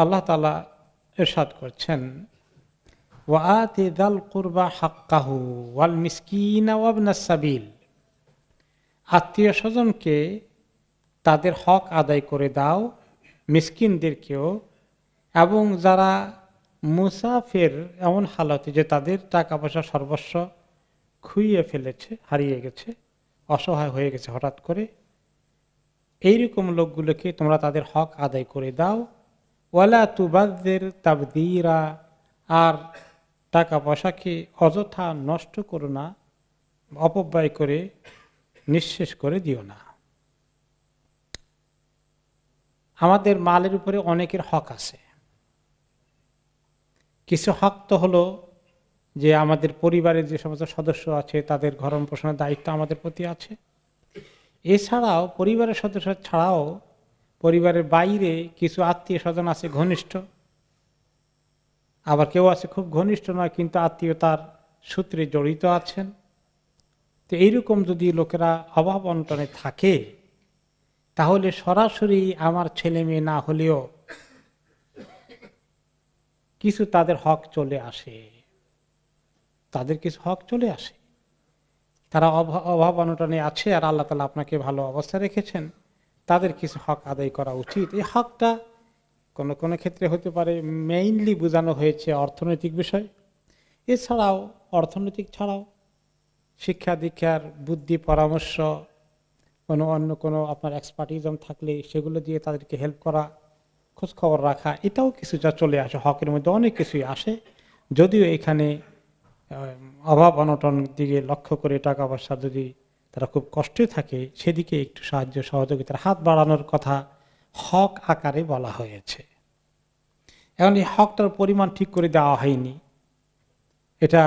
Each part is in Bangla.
আল্লাহ তাআলা ইরশাদ করছেন, ওয়াআতি যাল কুরবা হাক্কাহু ওয়াল মিসকিনা ওয়াবনাস সাবিল, আত্মীয় স্বজনকে তাদের হক আদায় করে দাও, মিসকিনদেরকেও, এবং যারা মুসাফির এমন হালতে যে তাদের টাকা পয়সা সর্বস্ব খুইয়ে ফেলেছে, হারিয়ে গেছে, অসহায় হয়ে গেছে হঠাৎ করে, এইরকম লোকগুলোকে তোমরা তাদের হক আদায় করে দাও। ওয়ালা তুবাযযির তাবযীরা, আর টাকা পয়সাকে অযথা নষ্ট করো না, অপব্যয় করে নিঃশেষ করে দিও না। আমাদের মালের উপরে অনেকের হক আছে। কিছু হক তো হলো যে আমাদের পরিবারের যে সমস্ত সদস্য আছে তাদের ভরণ পোষণের দায়িত্ব আমাদের প্রতি আছে। এছাড়াও পরিবারের সদস্য ছাড়াও পরিবারের বাইরে কিছু আত্মীয় স্বজন আছে ঘনিষ্ঠ, আবার কেউ আছে খুব ঘনিষ্ঠ নয় কিন্তু আত্মীয়তার সূত্রে জড়িত আছেন। তো এইরকম যদি লোকেরা অভাব অনটনে থাকে, তাহলে সরাসরি আমার ছেলে মেয়ে না হলেও কিছু তাদের হক চলে আসে, তাদের কিছু হক চলে আসে। তারা অভাব অনটনে আছে আর আল্লাহ তাআলা আপনাকে ভালো অবস্থা রেখেছেন, তাদের কিছু হক আদায় করা উচিত। এই হকটা কোনো কোনো ক্ষেত্রে হতে পারে মেইনলি বোঝানো হয়েছে অর্থনৈতিক বিষয়, এছাড়াও অর্থনৈতিক ছাড়াও শিক্ষা দীক্ষার বুদ্ধি পরামর্শ, অন্য কোনো আপনার এক্সপার্টিজম থাকলে সেগুলো দিয়ে তাদেরকে হেল্প করা, খোঁজ খবর রাখা, এটাও কিছু যা চলে আসে। হকের মধ্যে অনেক কিছুই আসে, যদিও এখানে অভাব অনটন দিকে লক্ষ্য করে টাকা পয়সা যদি তারা খুব কষ্টে থাকে সেদিকে একটু সাহায্য সহযোগিতার হাত বাড়ানোর কথা হক আকারে বলা হয়েছে। এখন এই হকটার পরিমাণ ঠিক করে দেওয়া হয়নি, এটা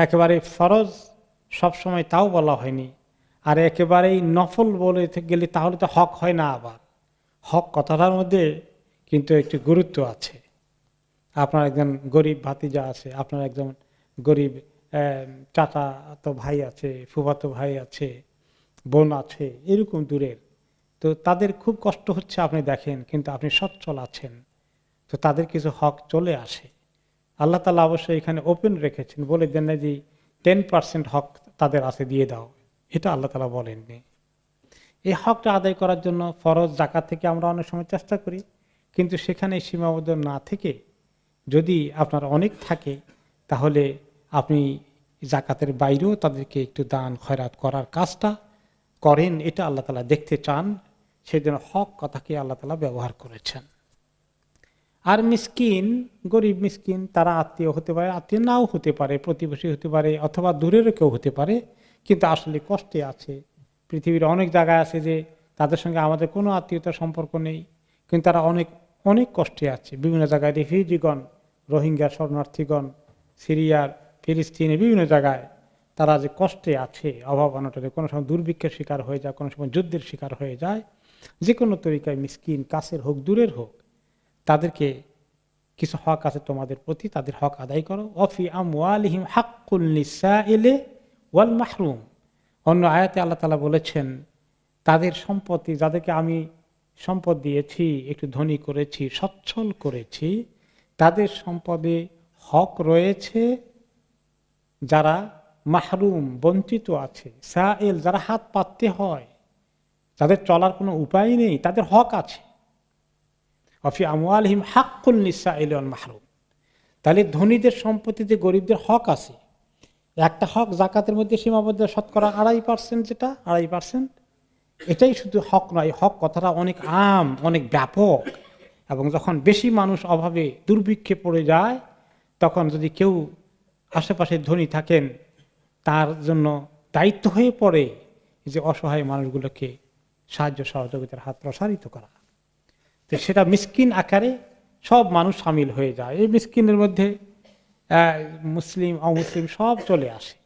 একেবারে ফরজ সবসময় তাও বলা হয়নি, আর একেবারেই নফল বলে গেলে তাহলে তো হক হয় না। আবার হক কথাটার মধ্যে কিন্তু একটি গুরুত্ব আছে। আপনার একজন গরিব ভাতিজা আছে, আপনার একজন গরিব চাচা তো ভাই আছে, ফুফাতো ভাই আছে, বোন আছে, এরকম দূরের, তো তাদের খুব কষ্ট হচ্ছে আপনি দেখেন, কিন্তু আপনি সচ্ছল আছেন, তো তাদের কিছু হক চলে আসে। আল্লাহ তাআলা অবশ্যই এখানে ওপেন রেখেছেন, বলে দেন না যে 10% হক তাদের আছে দিয়ে দাও, এটা আল্লাহ তাআলা বলেননি। এই হকটা আদায় করার জন্য ফরজ জাকাত থেকে আমরা অনেক সময় চেষ্টা করি, কিন্তু সেখানে সীমাবদ্ধ না থেকে যদি আপনার অনেক থাকে তাহলে আপনি জাকাতের বাইরেও তাদেরকে একটু দান খয়রাত করার কাজটা করেন, এটা আল্লাহ তাআলা দেখতে চান। সেই জন্য হক কথাকে আল্লাহ তাআলা ব্যবহার করেছেন। আর মিসকিন, গরিব মিসকিন, তারা আত্মীয় হতে পারে, আত্মীয় নাও হতে পারে, প্রতিবেশী হতে পারে, অথবা দূরেরও কেউ হতে পারে, কিন্তু আসলে কষ্টে আছে। পৃথিবীর অনেক জায়গায় আছে যে তাদের সঙ্গে আমাদের কোনো আত্মীয়তার সম্পর্ক নেই, কিন্তু তারা অনেক অনেক কষ্টে আছে। বিভিন্ন জায়গায় রিফিউজিগণ, রোহিঙ্গা শরণার্থীগণ, সিরিয়ার, ফিলিস্তিনের বিভিন্ন জায়গায় তারা যে কষ্টে আছে, অভাব অনটনে, কোনো সময় দুর্ভিক্ষের শিকার হয়ে যায়, কোনো সময় যুদ্ধের শিকার হয়ে যায়, যে কোনো তরিকায় মিসকিন, কাছের হোক দূরের হোক, তাদেরকে কিছু হক আছে তোমাদের প্রতি, তাদের হক আদায় করো। ওয়াফি আমওয়ালিহিম হাক্কুল লিসাইলি ওয়াল মাহরুম। অন্য আয়াতে আল্লাহ তাআলা বলেছেন, তাদের সম্পত্তি, যাদেরকে আমি সম্পদ দিয়েছি, একটু ধনী করেছি, সচ্ছল করেছি, তাদের সম্পদে হক রয়েছে যারা মাহরুম, বঞ্চিত আছে, সাইল, যারা হাত পাততে হয়, যাদের চলার কোনো উপায় নেই, তাদের হক আছে। ওয়াফি আমওয়ালিহিম হাক্কুল লিসাইলি ওয়াল মাহরুম। তাহলে ধনীদের সম্পত্তিতে গরিবদের হক আছে। একটা হক জাকাতের মধ্যে সীমাবদ্ধ, শতকরা 2.5%, যেটা 2.5%, এটাই শুধু হক নয়। হক কথাটা অনেক আম, অনেক ব্যাপক, এবং যখন বেশি মানুষ অভাবে দুর্ভিক্ষে পড়ে যায়, তখন যদি কেউ আশেপাশে ধনী থাকেন, তার জন্য দায়িত্ব হয়ে পড়ে যে অসহায় মানুষগুলোকে সাহায্য সহযোগিতার হাত প্রসারিত করা। তো সেটা মিসকিন আকারে সব মানুষ সামিল হয়ে যায়। এই মিসকিনের মধ্যে মুসলিম অমুসলিম সব চলে আসে।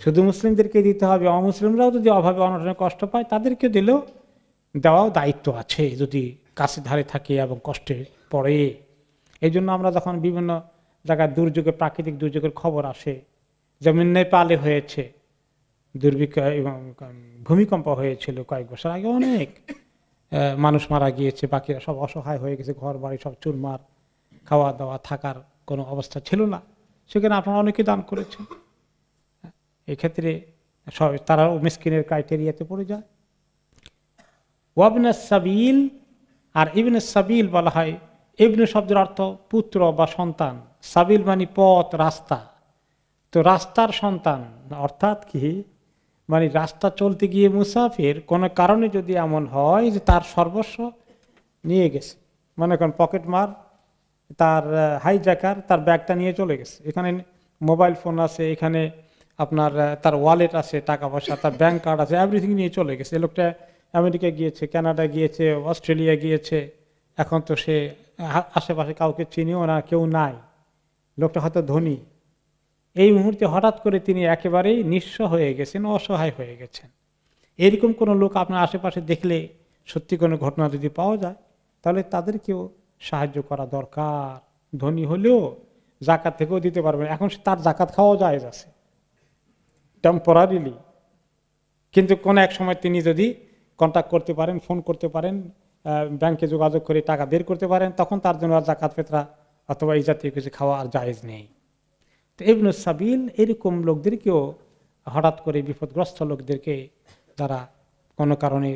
শুধু মুসলিমদেরকে দিতে হবে, অমুসলিমরাও যদি অভাবে অনটনে কষ্ট পায় তাদেরকে দিলেও দেওয়াও দায়িত্ব আছে, যদি কাছে ধারে থাকে এবং কষ্টে পড়ে। এই জন্য আমরা যখন বিভিন্ন জায়গায় দুর্যোগে, প্রাকৃতিক দুর্যোগের খবর আসে, যেমন নেপালে হয়েছে দুর্ভিক্ষ এবং ভূমিকম্প হয়েছিল কয়েক বছর আগে, অনেক মানুষ মারা গিয়েছে, বাকিরা সব অসহায় হয়ে গেছে, ঘর বাড়ি সব চুরমার, খাওয়া দাওয়া থাকার কোনো অবস্থা ছিল না, সেখানে আপনারা অনেকে দান করেছেন। এক্ষেত্রে তারাও মিসকিনের ক্রাইটেরিয়াতে পড়ে যায়। ওয়াবনে সাবিল, আর ইবনে সাবিল বলা হয়, ইবনে শব্দের অর্থ পুত্র বা সন্তান, সাবিল মানে পথ, রাস্তা। তো রাস্তার সন্তান অর্থাৎ কি, মানে রাস্তা চলতে গিয়ে মুসাফির কোনো কারণে যদি এমন হয় যে তার সর্বস্ব নিয়ে গেছে, মনে করেন পকেট মার, তার হাইজ্যাকার তার ব্যাগটা নিয়ে চলে গেছে, এখানে মোবাইল ফোন আছে, এখানে আপনার তার ওয়ালেট আছে, টাকা পয়সা, তার ব্যাংক কার্ড আছে, এভরিথিং নিয়ে চলে গেছে। এই লোকটা আমেরিকা গিয়েছে, কানাডা গিয়েছে, অস্ট্রেলিয়া গিয়েছে, এখন তো সে আশেপাশে কাউকে চিনিও না, কেউ নাই, লোকটা হয়তো ধনী। এই মুহূর্তে হঠাৎ করে তিনি একেবারেই নিঃস্ব হয়ে গেছেন, অসহায় হয়ে গেছেন। এরকম কোনো লোক আপনার আশেপাশে দেখলে, সত্যি কোনো ঘটনা যদি পাওয়া যায়, তাহলে তাদেরকেও সাহায্য করা দরকার। ধনী হলেও জাকাত থেকেও দিতে পারবেন, এখন তার জাকাত খাওয়া জায়েজ আছে টেম্পোরারিলি, কিন্তু কোন এক সময় তিনি যদি কন্ট্যাক্ট করতে পারেন, ফোন করতে পারেন, ব্যাংকে যোগাযোগ করে টাকা বের করতে পারেন, তখন তার জন্য আর জাকাত ফিতরা অথবা এই জাতীয় কিছু খাওয়া আর জায়েজ নেই। তো ইবনে সাবিল এরকম লোকদেরকেও, হঠাৎ করে বিপদগ্রস্ত লোকদেরকে, যারা কোনো কারণে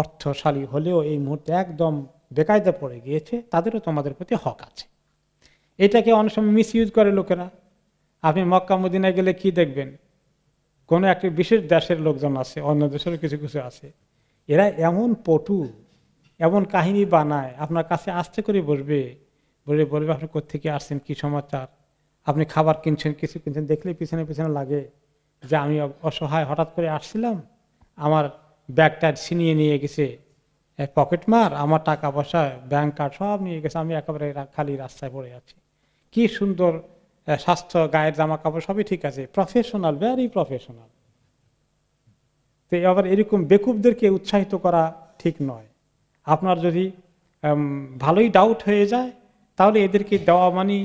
অর্থশালী হলেও এই মুহূর্তে একদম বেকায়দা পড়ে গিয়েছে, তাদেরও তোমাদের প্রতি হক আছে। এটাকে অনেক সময় মিসইউজ করে লোকেরা। আপনি মক্কা মদিনায় গেলে কি দেখবেন, কোনো একটি বিশেষ দেশের লোকজন আছে, অন্য দেশেরও কিছু কিছু আছে, এরা এমন পটু, এমন কাহিনী বানায়, আপনার কাছে আস্তে করে বলবে আপনি কোত্থেকে আসছেন, কি সমাচার, আপনি খাবার কিনছেন, কিছু কিনছেন, দেখলে পিছনে পিছনে লাগে যে আমি অসহায়, হঠাৎ করে আসছিলাম, আমার ব্যাগটা ছিনিয়ে নিয়ে গেছে পকেট মার, আমার টাকা পয়সা, ব্যাংক কার্ড সব নিয়ে গেছে, আমি একেবারে খালি রাস্তায় পড়ে আছি। কি সুন্দর স্বাস্থ্য, গায়ের জামা কাপড় সবই ঠিক আছে, প্রফেশনাল, ভেরি প্রফেশনাল। তো আবার এরকম বেকুবদেরকে উৎসাহিত করা ঠিক নয়। আপনার যদি ভালোই ডাউট হয়ে যায়, তাহলে এদেরকে দেওয়া মানে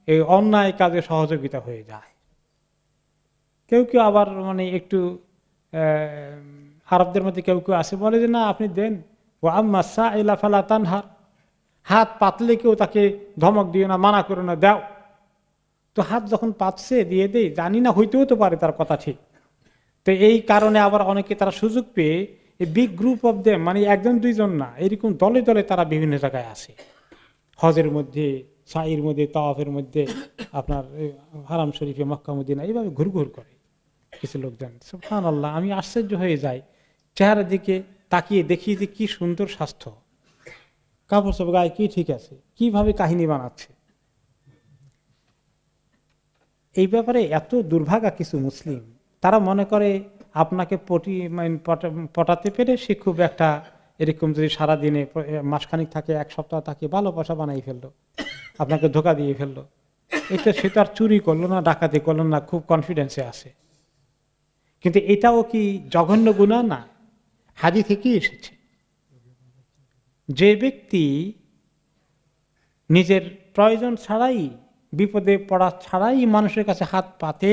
এই অন্যায় কাজে সহযোগিতা হয়ে যায়। কেউ কেউ আবার মানে একটু আরবদের মধ্যে কেউ কেউ আসে, বলে যে না আপনি দেন, ও আম্মা সাইলা ফালা তানহার, হাত পাতলে কেউ তাকে ধমক দিও না, মানা করো না, দাও। তো হাত যখন পাতছে দিয়ে দেই, জানি না হইতেও তো পারে তার কথা ঠিক। তো এই কারণে আবার অনেকে তারা সুযোগ পেয়ে বিগ গ্রুপ অফ দেম, মানে একজন দুইজন না, এরকম দলে দলে তারা বিভিন্ন জায়গায় আসে, হজের মধ্যে, সাইর মধ্যে, তাওয়াফের মধ্যে, আপনার হারাম শরীফে, মক্কা মদিনা, এইভাবে ঘুরঘুর করে কিছু লোকজন। সুবহানাল্লাহ, আমি আশ্চর্য হয়ে যাই, চেহারার দিকে তাকিয়ে দেখি যে কি সুন্দর স্বাস্থ্য, কাপড় সব গায়ে কি ঠিক আছে, কিভাবে কাহিনী বানাচ্ছে। এই ব্যাপারে এত দুর্ভাগা কিছু মুসলিম, তারা মনে করে আপনাকে পটাতে পেরে সে খুব একটা, এরকম যদি সারাদিনে মাসখানিক থাকে, এক সপ্তাহ থাকে, ভালো পয়সা বানাই ফেললো, আপনাকে ধোকা দিয়ে ফেললো। এটা সে তো আর চুরি করলো না, ডাকাতি করলো না, খুব কনফিডেন্সে আছে। কিন্তু এটাও কি জঘন্য গুনাহ না? হাদিস থেকে এসেছে, যে ব্যক্তি নিজের প্রয়োজন ছাড়াই, বিপদে পড়া ছাড়াই মানুষের কাছে হাত পাতে,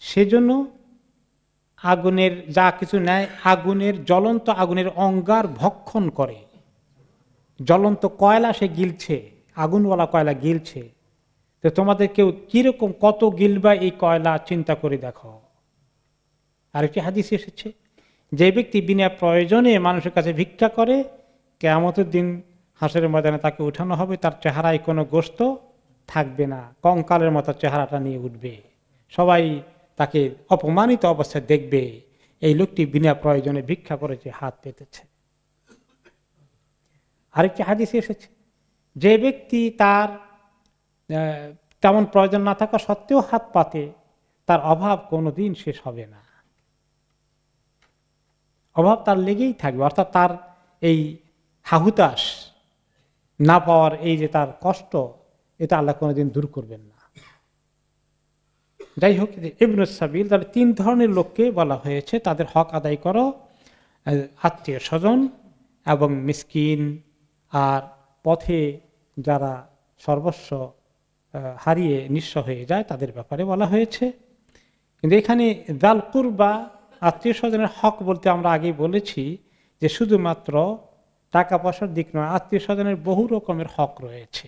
সেজন্য আগুনের যা কিছু নেয়, আগুনের, জ্বলন্ত আগুনের অঙ্গার ভক্ষণ করে। জ্বলন্ত কয়লা সে গিলছে, আগুনওয়ালা কয়লা গিলছে। তো তোমাদের কেউ কিরকম কত গিলবা এই কয়লা, চিন্তা করে দেখো। আরেকটি হাদিস এসেছে, যে ব্যক্তি বিনা প্রয়োজনে মানুষের কাছে ভিক্ষা করে, কিয়ামতের দিন হাসরের ময়দানে তাকে উঠানো হবে, তার চেহারায় কোনো গোশত থাকবে না, কঙ্কালের মতো চেহারাটা নিয়ে উঠবে, সবাই তাকে অপমানিত অবস্থায় দেখবে, এই লোকটি বিনা প্রয়োজনে ভিক্ষা করেছে, হাত পেতেছে। আরেকটি হাদিসে এসেছে, যে ব্যক্তি তার তেমন প্রয়োজন না থাকা সত্ত্বেও হাত পাতে, তার অভাব কোনোদিন শেষ হবে না, অভাব তার লেগেই থাকবে। অর্থাৎ তার এই হাহুতাস না পাওয়ার এই যে তার কষ্ট, এটা আল্লাহ কোনোদিন দূর করবেন না। যাই হোক, ইবনে সাবিল, তাহলে তিন ধরনের লোককে বলা হয়েছে, তাদের হক আদায় করো, আত্মীয় স্বজন এবং মিসকিন, আর পথে যারা সর্বস্ব হারিয়ে নিঃস্ব হয়ে যায় তাদের ব্যাপারে বলা হয়েছে। কিন্তু এখানে যাল কুরবা, আত্মীয় স্বজনের হক বলতে আমরা আগেই বলেছি যে শুধুমাত্র টাকা পয়সার দিক নয়, আত্মীয় স্বজনের বহু রকমের হক রয়েছে।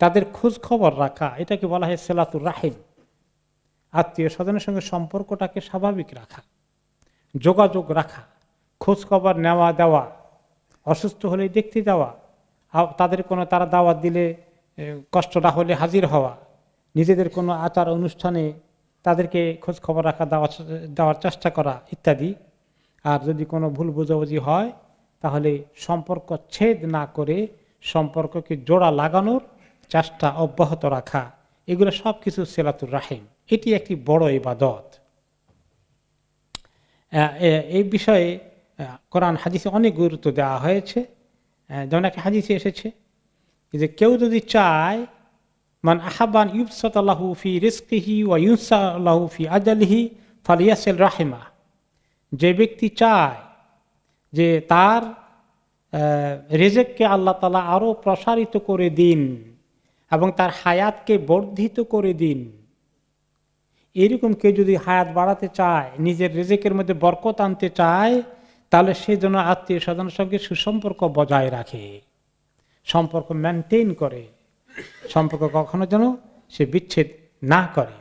তাদের খোঁজ খবর রাখা, এটাকে বলা হয় সিলাতুর রাহিম। আত্মীয় স্বজনের সঙ্গে সম্পর্কটাকে স্বাভাবিক রাখা, যোগাযোগ রাখা, খোঁজ খবর নেওয়া দেওয়া, অসুস্থ হলে দেখতে যাওয়া, তাদের কোনো তারা দাওয়াত দিলে কষ্ট না হলে হাজির হওয়া, নিজেদের কোনো আচার অনুষ্ঠানে তাদেরকে খোঁজ খবর রাখা, দেওয়ার চেষ্টা করা ইত্যাদি। আর যদি কোনো ভুল বোঝাবুঝি হয় তাহলে সম্পর্ক ছেদ না করে সম্পর্ককে জোড়া লাগানোর চেষ্টা অব্যাহত রাখা, এগুলো সব কিছু সিলাতুর রাহিম। এটি একটি বড় ইবাদত। এই বিষয়ে কোরআন হাদিসে অনেক গুরুত্ব দেওয়া হয়েছে। যেমন একটা হাদিসে এসেছে যে কেউ যদি চায়, মান আহাবান ইউবসাতাল্লাহু ফি রিজকিহি ওয়া ইউনসাল্লাহু ফি আজালিহি ফালিয়াসিল রাহিমা, যে ব্যক্তি চায় যে তার রিজককে আল্লাহ তাআলা আরো প্রসারিত করে দিন এবং তার হায়াতকে বর্ধিত করে দিন, এরকম কেউ যদি হায়াত বাড়াতে চায়, নিজের রিজকের মধ্যে বরকত আনতে চায়, তাহলে সে যেন আত্মীয় স্বজনের সঙ্গে সুসম্পর্ক বজায় রাখে, সম্পর্ক মেনটেন করে, সম্পর্ক কখনো যেন সে বিচ্ছেদ না করে।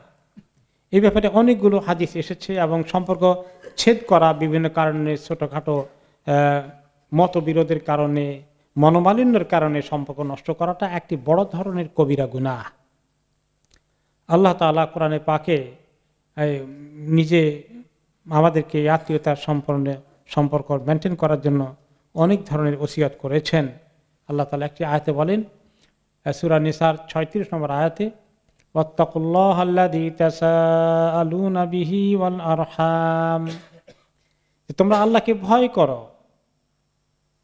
এই ব্যাপারে অনেকগুলো হাদিস এসেছে এবং সম্পর্ক ছেদ করা বিভিন্ন কারণে, ছোটখাটো মতবিরোধের কারণে, মনোমালিন্যের কারণে সম্পর্ক নষ্ট করাটা একটি বড় ধরনের কবিরা গুনাহ। আল্লাহ তাআলা কোরআনে পাকে নিজে আমাদেরকে আত্মীয়তার সম্পর্ক মেনটেন করার জন্য অনেক ধরনের ওসিয়ত করেছেন। আল্লাহ তাআলা একটি আয়াতে বলেন, সূরা নিসার 36 নম্বর আয়াতে, ওয়াত্তাকুল্লাহাল্লাযী তাসাআলুনা বিহি ওয়াল আরহাম, তোমরা আল্লাহকে ভয় করো,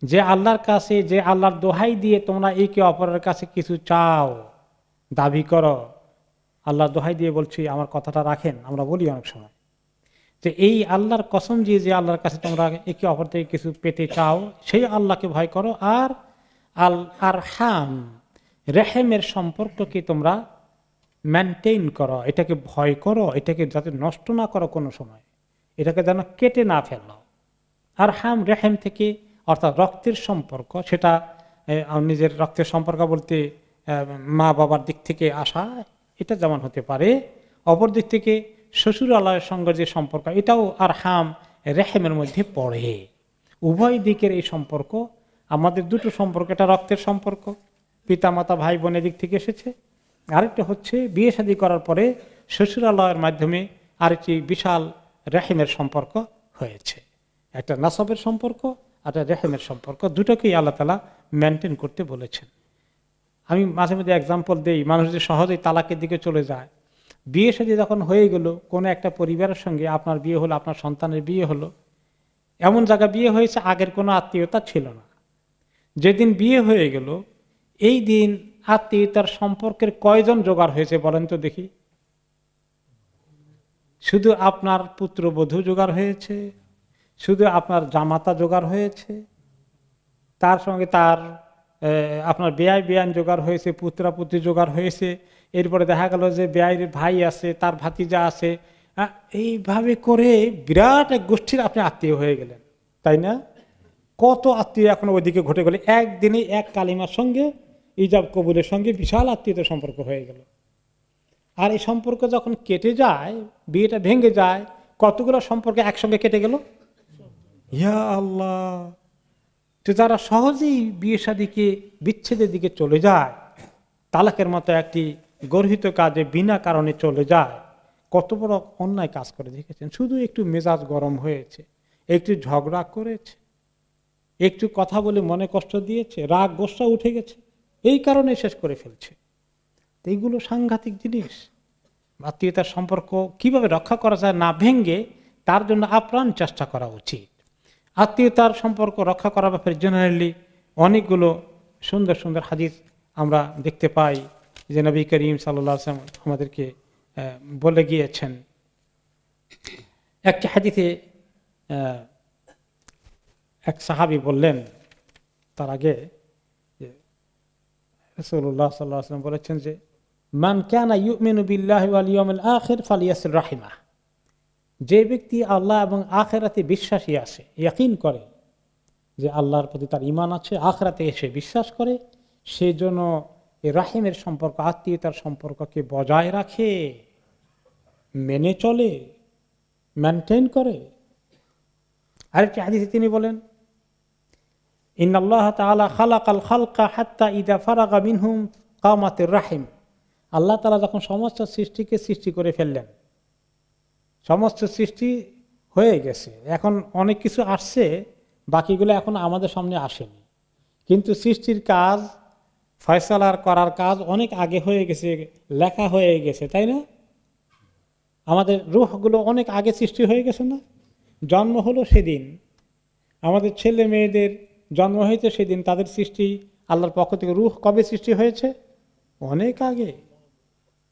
যে আল্লাহর কাছে, যে আল্লাহর দোহাই দিয়ে তোমরা একে অপরের কাছে কিছু চাও, দাবি করো। আল্লাহর দোহাই দিয়ে বলছি, আমার কথাটা রাখেন। আমরা বলি অনেক সময় যে এই আল্লাহর কসম দিয়ে যে আল্লাহর কাছে তোমরা একে অপর থেকে কিছু পেতে চাও, সেই আল্লাহকে ভয় করো। আর আল আরহাম, রেহেমের সম্পর্ককে তোমরা মেনটেন করো, এটাকে ভয় করো, এটাকে যাতে নষ্ট না করো কোনো সময়, এটাকে যেন কেটে না ফেলো। আরহাম রেহেম থেকে, অর্থাৎ রক্তের সম্পর্ক, সেটা নিজের রক্তের সম্পর্ক বলতে মা বাবার দিক থেকে আসা, এটা যেমন হতে পারে। অপর দিক থেকে শ্বশুরালয়ের সঙ্গে যে সম্পর্ক, এটাও আরহাম রেহেমের মধ্যে পড়ে। উভয় দিকের এই সম্পর্ক, আমাদের দুটো সম্পর্ক, এটা রক্তের সম্পর্ক, পিতামাতা ভাই বোনের দিক থেকে এসেছে। আরেকটা হচ্ছে বিয়ে শাদী করার পরে শ্বশুরালয়ের মাধ্যমে আরেকটি বিশাল রেহেমের সম্পর্ক হয়েছে। একটা নাসবের সম্পর্ক আর একটা রেহেমের সম্পর্ক, দুটোকেই আল্লাহ তাআলা মেনটেন করতে বলেছেন। আমি মাঝে মাঝে এক্সাম্পল দেই, মানুষ যে সহজেই তালাকের দিকে চলে যায়। বিয়ে শাদী যখন হয়ে গেল, কোনো একটা পরিবারের সঙ্গে আপনার বিয়ে হলো, আপনার সন্তানের বিয়ে হলো, এমন জায়গায় বিয়ে হয়েছে আগের কোনো আত্মীয়তা ছিল না। যেদিন বিয়ে হয়ে গেল, এই দিন আত্মীয়তার সম্পর্কের কয়জন জোগাড় হয়েছে বলেন তো দেখি? শুধু আপনার পুত্রবধূ জোগাড় হয়েছে, শুধু আপনার জামাতা জোগাড় হয়েছে, তার সঙ্গে তার আপনার বেয়াই বেয়ান জোগাড় হয়েছে, পুত্রা পুত্রী জোগাড় হয়েছে। এরপরে দেখা গেল যে বেয়াইয়ের ভাই আছে, তার ভাতিজা আছে, এইভাবে করে বিরাট এক গোষ্ঠীর আপনি আত্মীয় হয়ে গেলেন, তাই না? কত আত্মীয় এখন ওইদিকে ঘটে গেলে, একদিনে এক কালিমার সঙ্গে, ইজাব কবুলের সঙ্গে বিশাল আত্মীয়তার সম্পর্ক হয়ে গেল। আর এই সম্পর্ক যখন কেটে যায়, বিয়েটা ভেঙে যায়, কতগুলো সম্পর্ক একসঙ্গে কেটে গেল। ইয়া আল্লাহ! তো যারা সহজেই বিয়ে শাদীকে বিচ্ছেদের দিকে চলে যায়, তালাকের মতো একটি গর্হিত কাজে বিনা কারণে চলে যায়, কত বড় অন্যায় কাজ করে দেখেছেন। শুধু একটু মেজাজ গরম হয়েছে, একটু ঝগড়া করেছে, একটু কথা বলে মনে কষ্ট দিয়েছে, রাগ গোসা উঠে গেছে, এই কারণে শেষ করে ফেলছে। এইগুলো সাংঘাতিক জিনিস। আত্মীয়তার সম্পর্ক কিভাবে রক্ষা করা যায় না ভেঙ্গে, তার জন্য আপ্রাণ চেষ্টা করা উচিত। আত্মীয়তার সম্পর্ক রক্ষা করার ব্যাপারে জেনারেলি অনেকগুলো সুন্দর সুন্দর হাদিস আমরা দেখতে পাই, যে নবী করিম সাল্লাল্লাহু আলাইহি ওয়াসাল্লাম আমাদেরকে বলে গিয়েছেন। একটি হাদিসে এক সাহাবী বললেন, তার আগে রাসূলুল্লাহ সাল্লাল্লাহু আলাইহি ওয়াসাল্লাম বলেছেন যে, মান কানা ইউমিনু বিল্লাহি ওয়াল ইয়াউমিল আখির ফালিয়াসিল রাহিমা, যে ব্যক্তি আল্লাহ এবং আখিরাতে বিশ্বাসী আছে, ইয়াকিন করে, যে আল্লাহর প্রতি তার ঈমান আছে, আখিরাতে এসে বিশ্বাস করে, সেই জন্য এই রাহিমের সম্পর্ক, আত্মীয়তার সম্পর্ককে বজায় রাখে, মেনে চলে, মেনটেন করে। আরেকটি হাদিসে তিনি বলেন, ইন্নাল্লাহ তাআলা খালাকাল খালকা হাত্তা ইযা ফারাগা মিনহুম কামাতির রাহিম। আল্লাহ তাআলা যখন সমস্ত সৃষ্টিকে সৃষ্টি করে ফেললেন, সমস্ত সৃষ্টি হয়ে গেছে, এখন অনেক কিছু আসছে, বাকিগুলো এখন আমাদের সামনে আসেনি, কিন্তু সৃষ্টির কাজ, ফয়সালার করার কাজ অনেক আগে হয়ে গেছে, লেখা হয়ে গেছে, তাই না? আমাদের রূহগুলো অনেক আগে সৃষ্টি হয়ে গেছে না? জন্ম হলো সেদিন, আমাদের ছেলে মেয়েদের জন্ম হয়েছে সেদিন, তাদের সৃষ্টি আল্লাহর পক্ষ থেকে। রূহ কবে সৃষ্টি হয়েছে? অনেক আগে,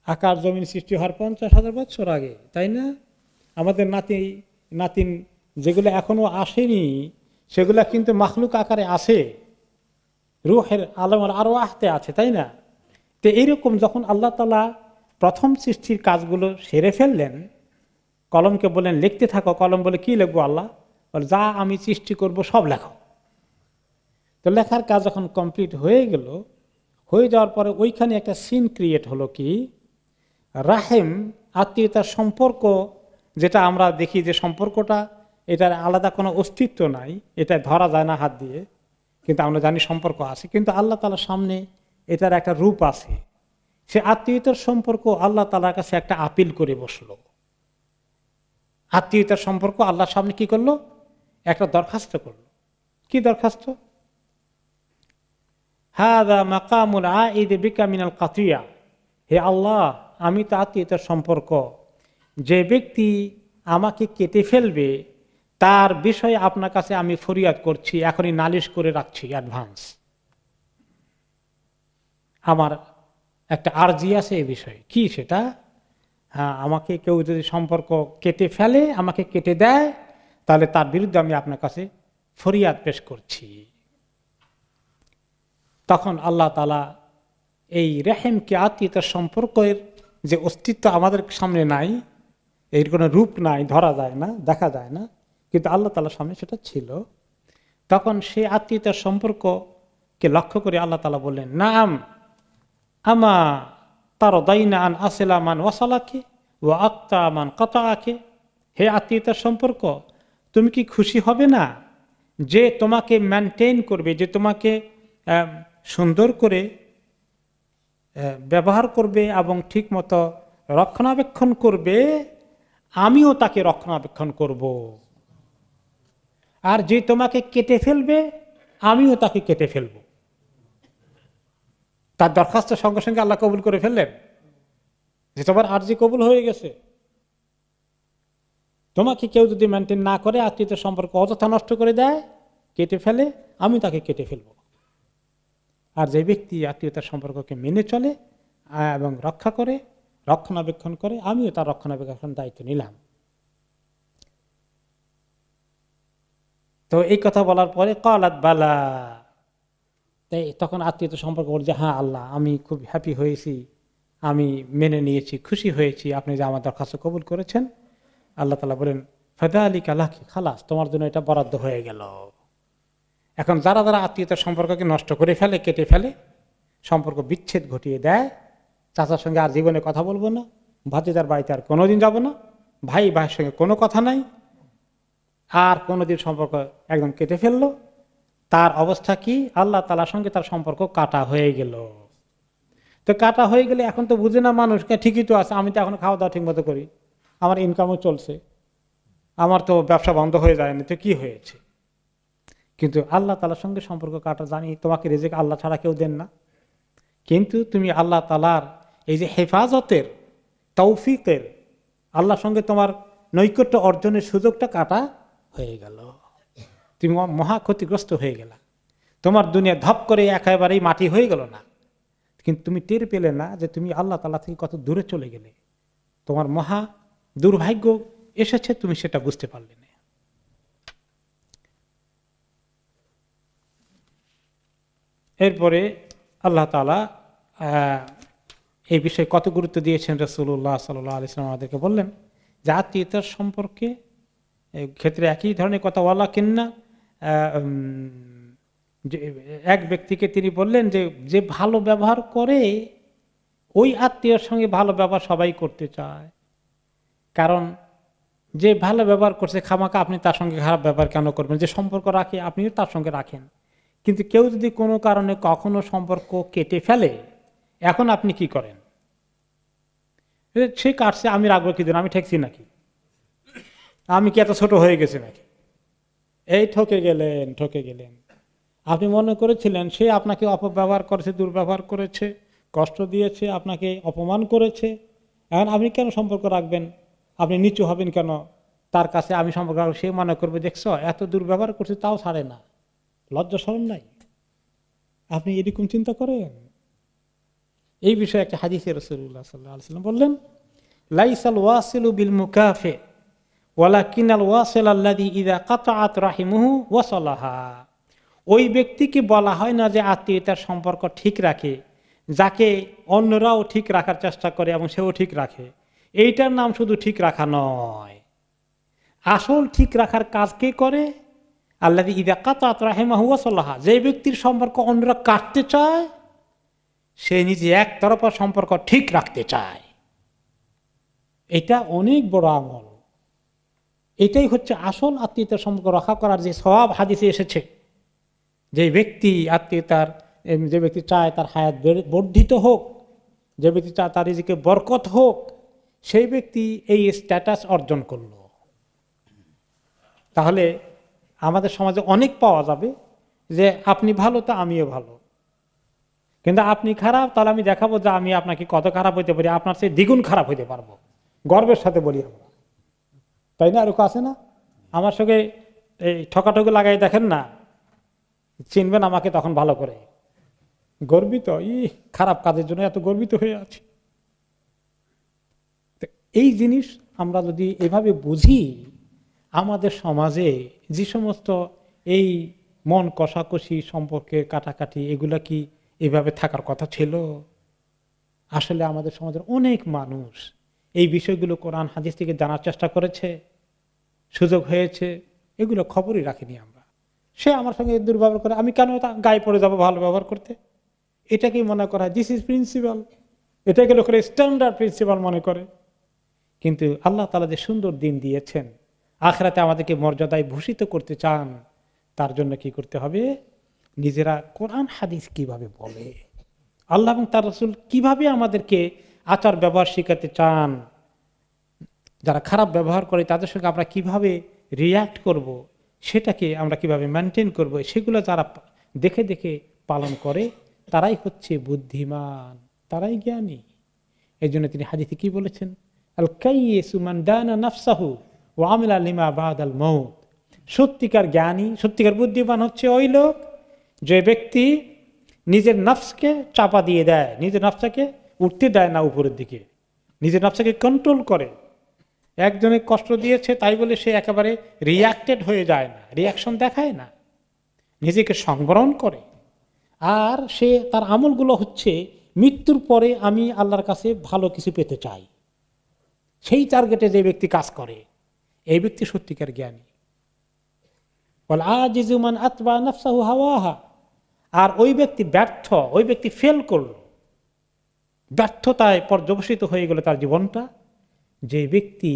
আকাশ জমিন সৃষ্টি হওয়ার 50,000 বছর আগে, তাই না? আমাদের নাতিন যেগুলো এখনো আসেনি, সেগুলা কিন্তু মাখলুক আকারে আসে, রূহের আলমের আরো আহতে আছে, তাই না? তো এইরকম যখন আল্লাহ তাআলা প্রথম সৃষ্টির কাজগুলো সেরে ফেললেন, কলমকে বলেন লিখতে থাকো। কলম বলে, কি লিখবো আল্লাহ? বলে, যা আমি সৃষ্টি করব সব লেখো। তো লেখার কাজ যখন কমপ্লিট হয়ে গেল, হয়ে যাওয়ার পরে ওইখানে একটা সিন ক্রিয়েট হলো, কি রাহেম, আত্মীয়তার সম্পর্ক, যেটা আমরা দেখি যে সম্পর্কটা, এটার আলাদা কোনো অস্তিত্ব নাই, এটা ধরা যায় না হাত দিয়ে, কিন্তু আমরা জানি সম্পর্ক আছে। কিন্তু আল্লাহ তাআলার সামনে এটার একটা রূপ আছে। সে আত্মীয়তার সম্পর্ক আল্লাহ তাআলার কাছে একটা আপিল করে বসলো। আত্মীয়তার সম্পর্ক আল্লাহর সামনে কি করলো? একটা দরখাস্ত করলো। কি দরখাস্ত? হাযা মাকামুল আইদ বিকা মিনাল কাতিয়া। হে আল্লাহ, আমি তো আত্মীয়তার সম্পর্ক, যে ব্যক্তি আমাকে কেটে ফেলবে তার বিষয়ে আপনার কাছে আমি ফরিয়াদ করছি, এখনই নালিশ করে রাখছি অ্যাডভান্স। আমার একটা আরজি আছে এই বিষয়ে। কি সেটা? হ্যাঁ, আমাকে কেউ যদি সম্পর্ক কেটে ফেলে, আমাকে কেটে দেয়, তাহলে তার বিরুদ্ধে আমি আপনার কাছে ফরিয়াদ পেশ করছি। তখন আল্লাহ তাআলা এই রেহেমকে, আত্মীয়তার সম্পর্কের যে অস্তিত্ব আমাদের সামনে নাই, এর কোনো রূপ নাই, ধরা যায় না, দেখা যায় না, কিন্তু আল্লাহ তাআলার সামনে সেটা ছিল। তখন সেই আত্মীয়তার সম্পর্ককে লক্ষ্য করে আল্লাহ তাআলা বললেন, নাম আমা তারদাইনা আন আসিলা মান ওয়াসালাকে ওয়া আক্তা মান কাতাআকে। হে আত্মীয়তার সম্পর্ক, তুমি কি খুশি হবে না যে তোমাকে মেনটেন করবে, যে তোমাকে সুন্দর করে ব্যবহার করবে এবং ঠিক মতো রক্ষণাবেক্ষণ করবে, আমিও তাকে রক্ষণাবেক্ষণ করব। আর যে তোমাকে কেটে ফেলবে, আমিও তাকে কেটে ফেলব। তার দরখাস্ত সঙ্গে সঙ্গে আল্লাহ কবুল করে ফেললেন, যে তোমার আরজি কবুল হয়ে গেছে। তোমাকে কেউ যদি মেনটেন না করে, আত্মীয়তার সম্পর্ক অযথা নষ্ট করে দেয়, কেটে ফেলে, আমি তাকে কেটে ফেলব। আর যে ব্যক্তি আত্মীয়তার সম্পর্ককে মেনে চলে এবং রক্ষা করে, রক্ষণাবেক্ষণ করে, আমিও তার রক্ষণাবেক্ষণ দায়িত্ব নিলাম। তো এই কথা বলার পরে কালাত বালা, তাই তখন আত্মীয়তা সম্পর্ক বলছে, হ্যাঁ আল্লাহ, আমি খুব হ্যাপি হয়েছি, আমি মেনে নিয়েছি, খুশি হয়েছি, আপনি যে আমার দরখাস্ত কবুল করেছেন। আল্লাহ তাআলা বলেন, ফাযালিকা লাকি, খালাস, তোমার জন্য এটা বরাদ্দ হয়ে গেল। এখন যারা যারা আত্মীয়তার সম্পর্ককে নষ্ট করে ফেলে, কেটে ফেলে, সম্পর্ক বিচ্ছেদ ঘটিয়ে দেয়, চাচার সঙ্গে আর জীবনে কথা বলবো না, ভাতিজার বাড়িতে আর কোনোদিন যাব না, ভাই ভাইয়ের সঙ্গে কোনো কথা নাই, আর কোনোদিন সম্পর্ক একদম কেটে ফেললো, তার অবস্থা কি? আল্লাহ তাআলার সঙ্গে তার সম্পর্ক কাটা হয়ে গেল। তো কাটা হয়ে গেলে এখন তো বুঝে না মানুষ, ঠিকই তো আছে, আমি তো এখন খাওয়া দাওয়া ঠিক মতো করি, আমার ইনকামও চলছে, আমার তো ব্যবসা বন্ধ হয়ে যায়নি, তো কি হয়েছে? কিন্তু আল্লাহ তাআলার সঙ্গে সম্পর্ক কাটা, জানি তোমাকে রিজিক আল্লাহ ছাড়া কেউ দেন না, কিন্তু তুমি আল্লাহ তাআলার এই যে হেফাজতের, তৌফিকের, আল্লাহর সঙ্গে তোমার নৈকট্য অর্জনের সুযোগটা কাটা হয়ে গেল, তুমি মহা ক্ষতিগ্রস্ত হয়ে গেলা, তোমার দুনিয়া ধপ করে একেবারেই মাটি হয়ে গেল না, কিন্তু তুমি টের পেলে না যে তুমি আল্লাহ তাআলা থেকে কত দূরে চলে গেলে, তোমার মহা দুর্ভাগ্য এসেছে, তুমি সেটা বুঝতে পারলে না। এরপরে আল্লাহ তাআলা এই বিষয়ে কত গুরুত্ব দিয়েছেন, রাসূলুল্লাহ সাল্লাল্লাহু আলাইহি ওয়াসাল্লাম আমাদেরকে বললেন যে আত্মীয়তার সম্পর্কে ক্ষেত্রে একই ধরনের কথা, ওয়ালাকিন্না এক ব্যক্তিকে তিনি বললেন যে যে ভালো ব্যবহার করে ওই আত্মীয়ের সঙ্গে ভালো ব্যবহার সবাই করতে চায়, কারণ যে ভালো ব্যবহার করছে খামাকা আপনি তার সঙ্গে খারাপ ব্যবহার কেন করবেন? যে সম্পর্ক রাখে আপনিও তার সঙ্গে রাখেন। কিন্তু কেউ যদি কোনো কারণে কখনো সম্পর্ক কেটে ফেলে, এখন আপনি কি করেন? সে কাটছে, আমি রাখবো কি দিন? আমি ঠেকছি নাকি? আমি কি এত ছোট হয়ে গেছি নাকি? এই ঠকে গেলেন। আপনি মনে করেছিলেন সে আপনাকে অপব্যবহার করেছে, দুর্ব্যবহার করেছে, কষ্ট দিয়েছে, আপনাকে অপমান করেছে, এখন আপনি কেন সম্পর্ক রাখবেন? আপনি নিচু হবেন কেন তার কাছে? আমি সম্পর্ক রাখবো, সে মনে করবে দেখছো এত দুর্ব্যবহার করছে তাও ছাড়ে না, লজ্জা শরম নাই। আপনি এরকম চিন্তা করেন? এই বিষয়ে একটা হাদিসে রাসূলুল্লাহ সাল্লাল্লাহু আলাইহি ওয়াসাল্লাম বললেন, লাইসাল ওয়াসিলু বিল মুকাফি ওয়ালাকিনাল ওয়াসিল আল্লাযী ইযা কাতাআত রাহিমুহু ওয়াসালাহা। ওই ব্যক্তিকে বলা হয় না যে আত্মীয়তার সম্পর্ক ঠিক রাখে, যাকে অন্যরাও ঠিক রাখার চেষ্টা করে এবং সেও ঠিক রাখে। এইটার নাম শুধু ঠিক রাখা নয়, আসল ঠিক রাখার কাজ কে করে? আল্লাযী ইযা কাতাআত রাহিমাহু ওয়াসালাহা। যে ব্যক্তির সম্পর্ক অন্যরা কাটতে চায়, সে নিজে একতরফা সম্পর্ক ঠিক রাখতে চায়। এটা অনেক বড় আমল। এটাই হচ্ছে আসল আত্মীয়তার সম্পর্ক রক্ষা করার যে সওয়াব হাদিসে এসেছে। যে ব্যক্তি আত্মীয়তার, যে ব্যক্তি চায় তার হায়াত বর্ধিত হোক, যে ব্যক্তি চায় তার রিজিকে বরকত হোক, সেই ব্যক্তি এই স্ট্যাটাস অর্জন করল। তাহলে আমাদের সমাজে অনেক পাওয়া যাবে যে আপনি ভালো তো আমিও ভালো, কিন্তু আপনি খারাপ, তাহলে আমি দেখাবো যে আমি আপনাকে কত খারাপ হইতে পারি, আপনার চেয়ে দ্বিগুণ খারাপ হইতে পারবো। গর্বের সাথে বলি আমরা, তাই না? এরকম আছে না? আমার সঙ্গে এই ঠকাঠকি লাগাই দেখেন না, চিনবেন আমাকে তখন ভালো করে। গর্বিত, খারাপ কাজের জন্য এত গর্বিত হয়ে আছি। এই জিনিস আমরা যদি এভাবে বুঝি, আমাদের সমাজে যে সমস্ত এই মন কষাকষি, সম্পর্কের কাটাকাটি, এগুলা কি এভাবে থাকার কথা ছিল? আসলে আমাদের সমাজের অনেক মানুষ এই বিষয়গুলো কোরআন হাদিস থেকে জানার চেষ্টা করেছে, সুযোগ হয়েছে, এগুলো খবরই রাখিনি আমরা। সে আমার সঙ্গে দুর্ব্যবহার করে, আমি কেন গায়ে পড়ে যাব ভালো ব্যবহার করতে? এটাকেই মনে করা দিস ইজ প্রিন্সিপাল, এটাকে লোকের স্ট্যান্ডার্ড প্রিন্সিপাল মনে করে। কিন্তু আল্লাহ তাআলা যে সুন্দর দিন দিয়েছেন, আখিরাতে আমাদেরকে মর্যাদায় ভূষিত করতে চান, তার জন্য কি করতে হবে? নিজেরা কোরআন হাদিস কিভাবে বলে, আল্লাহ এবং তার রাসূল কিভাবে আমাদেরকে আচার ব্যবহার শেখাতে চান, যারা খারাপ ব্যবহার করে তাদের সঙ্গে আমরা কিভাবে রিয়্যাক্ট করব, সেটাকে আমরা কিভাবে মেনটেন করব, সেগুলো যারা দেখে দেখে পালন করে তারাই হচ্ছে বুদ্ধিমান, তারাই জ্ঞানী। এই জন্য তিনি হাদিসে কি বলেছেন? আল কাইয়িসু মান দানা নাফসাহু ওয়া আমিলা লিমা বাদাল মাউত। সত্যিকার জ্ঞানী, সত্যিকার বুদ্ধিমান হচ্ছে ওই লোক যে ব্যক্তি নিজের নফসকে চাপা দিয়ে দেয়, নিজের নফসকে উঠতে দেয় না উপরের দিকে, নিজের নফসকে কন্ট্রোল করে। একজনে কষ্ট দিয়েছে তাই বলে সে একেবারে রিয়াক্টেড হয়ে যায় না, রিয়াকশন দেখায় না, নিজেকে সংবরণ করে। আর সে তার আমলগুলো হচ্ছে মৃত্যুর পরে আমি আল্লাহর কাছে ভালো কিছু পেতে চাই, সেই টার্গেটে যে ব্যক্তি কাজ করে, এই ব্যক্তি সত্যিকার জ্ঞানী। ওয়াল আজিজু মান আতবা নাফসাহু হাওয়াহা। আর ওই ব্যক্তি ব্যর্থ, ওই ব্যক্তি ফেল করল, ব্যর্থতায় পর্যবসিত হয়ে গেল তার জীবনটা, যে ব্যক্তি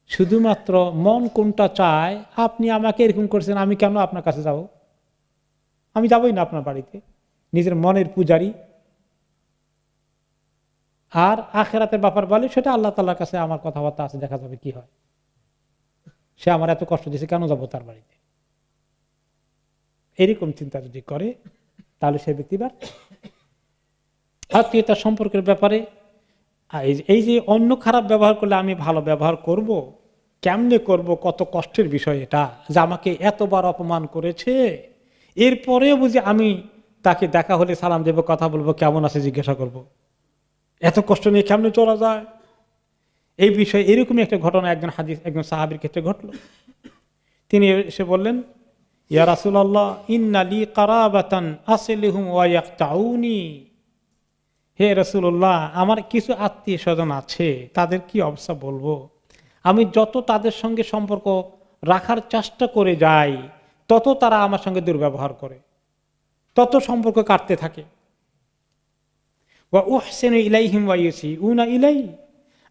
শুধুমাত্র মন কোনটা চায়, আপনি আমাকে এরকম করছেন, আমি কেন আপনার কাছে যাব? আমি যাবই না আপনার বাড়িতে, নিজের মনের পূজারি। আর আখিরাতের ব্যাপার বলে সেটা আল্লাহ তাআলার কাছে আমার কথাবার্তা আছে, দেখা যাবে কি হয়। সে আমার এত কষ্ট দিয়েছে, কেন যাব তার বাড়িতে? এরকম চিন্তা যদি করে তাহলে সে ব্যক্তি ব্যর্থ। আত্মীয়তার সম্পর্কের ব্যাপারে এই যে অন্য খারাপ ব্যবহার করলে আমি ভালো ব্যবহার করব, কেমনে করব? কত কষ্টের বিষয় এটা, যে আমাকে এতবার অপমান করেছে, এরপরেও বুঝি আমি তাকে দেখা হলে সালাম দেব, কথা বলবো, কেমন আছে জিজ্ঞাসা করব। এত কষ্ট নিয়ে কেমনে চলা যায়? এই বিষয়ে এরকমই একটা ঘটনা একজন সাহাবীর ক্ষেত্রে ঘটলো। তিনি এসে বললেন, ইয়া রাসূলুল্লাহ ইন্না লি কারাবাতান আসিলুহুম ওয়া ইয়াকতাউনি। হে রাসূলুল্লাহ, আমার কিছু আত্মীয় স্বজন আছে, তাদের কি অবস্থা বলবো? আমি যত তাদের সঙ্গে সম্পর্ক রাখার চেষ্টা করে যাই, তত তারা আমার সঙ্গে দুর্ব্যবহার করে, তত সম্পর্ক কাটতে থাকে।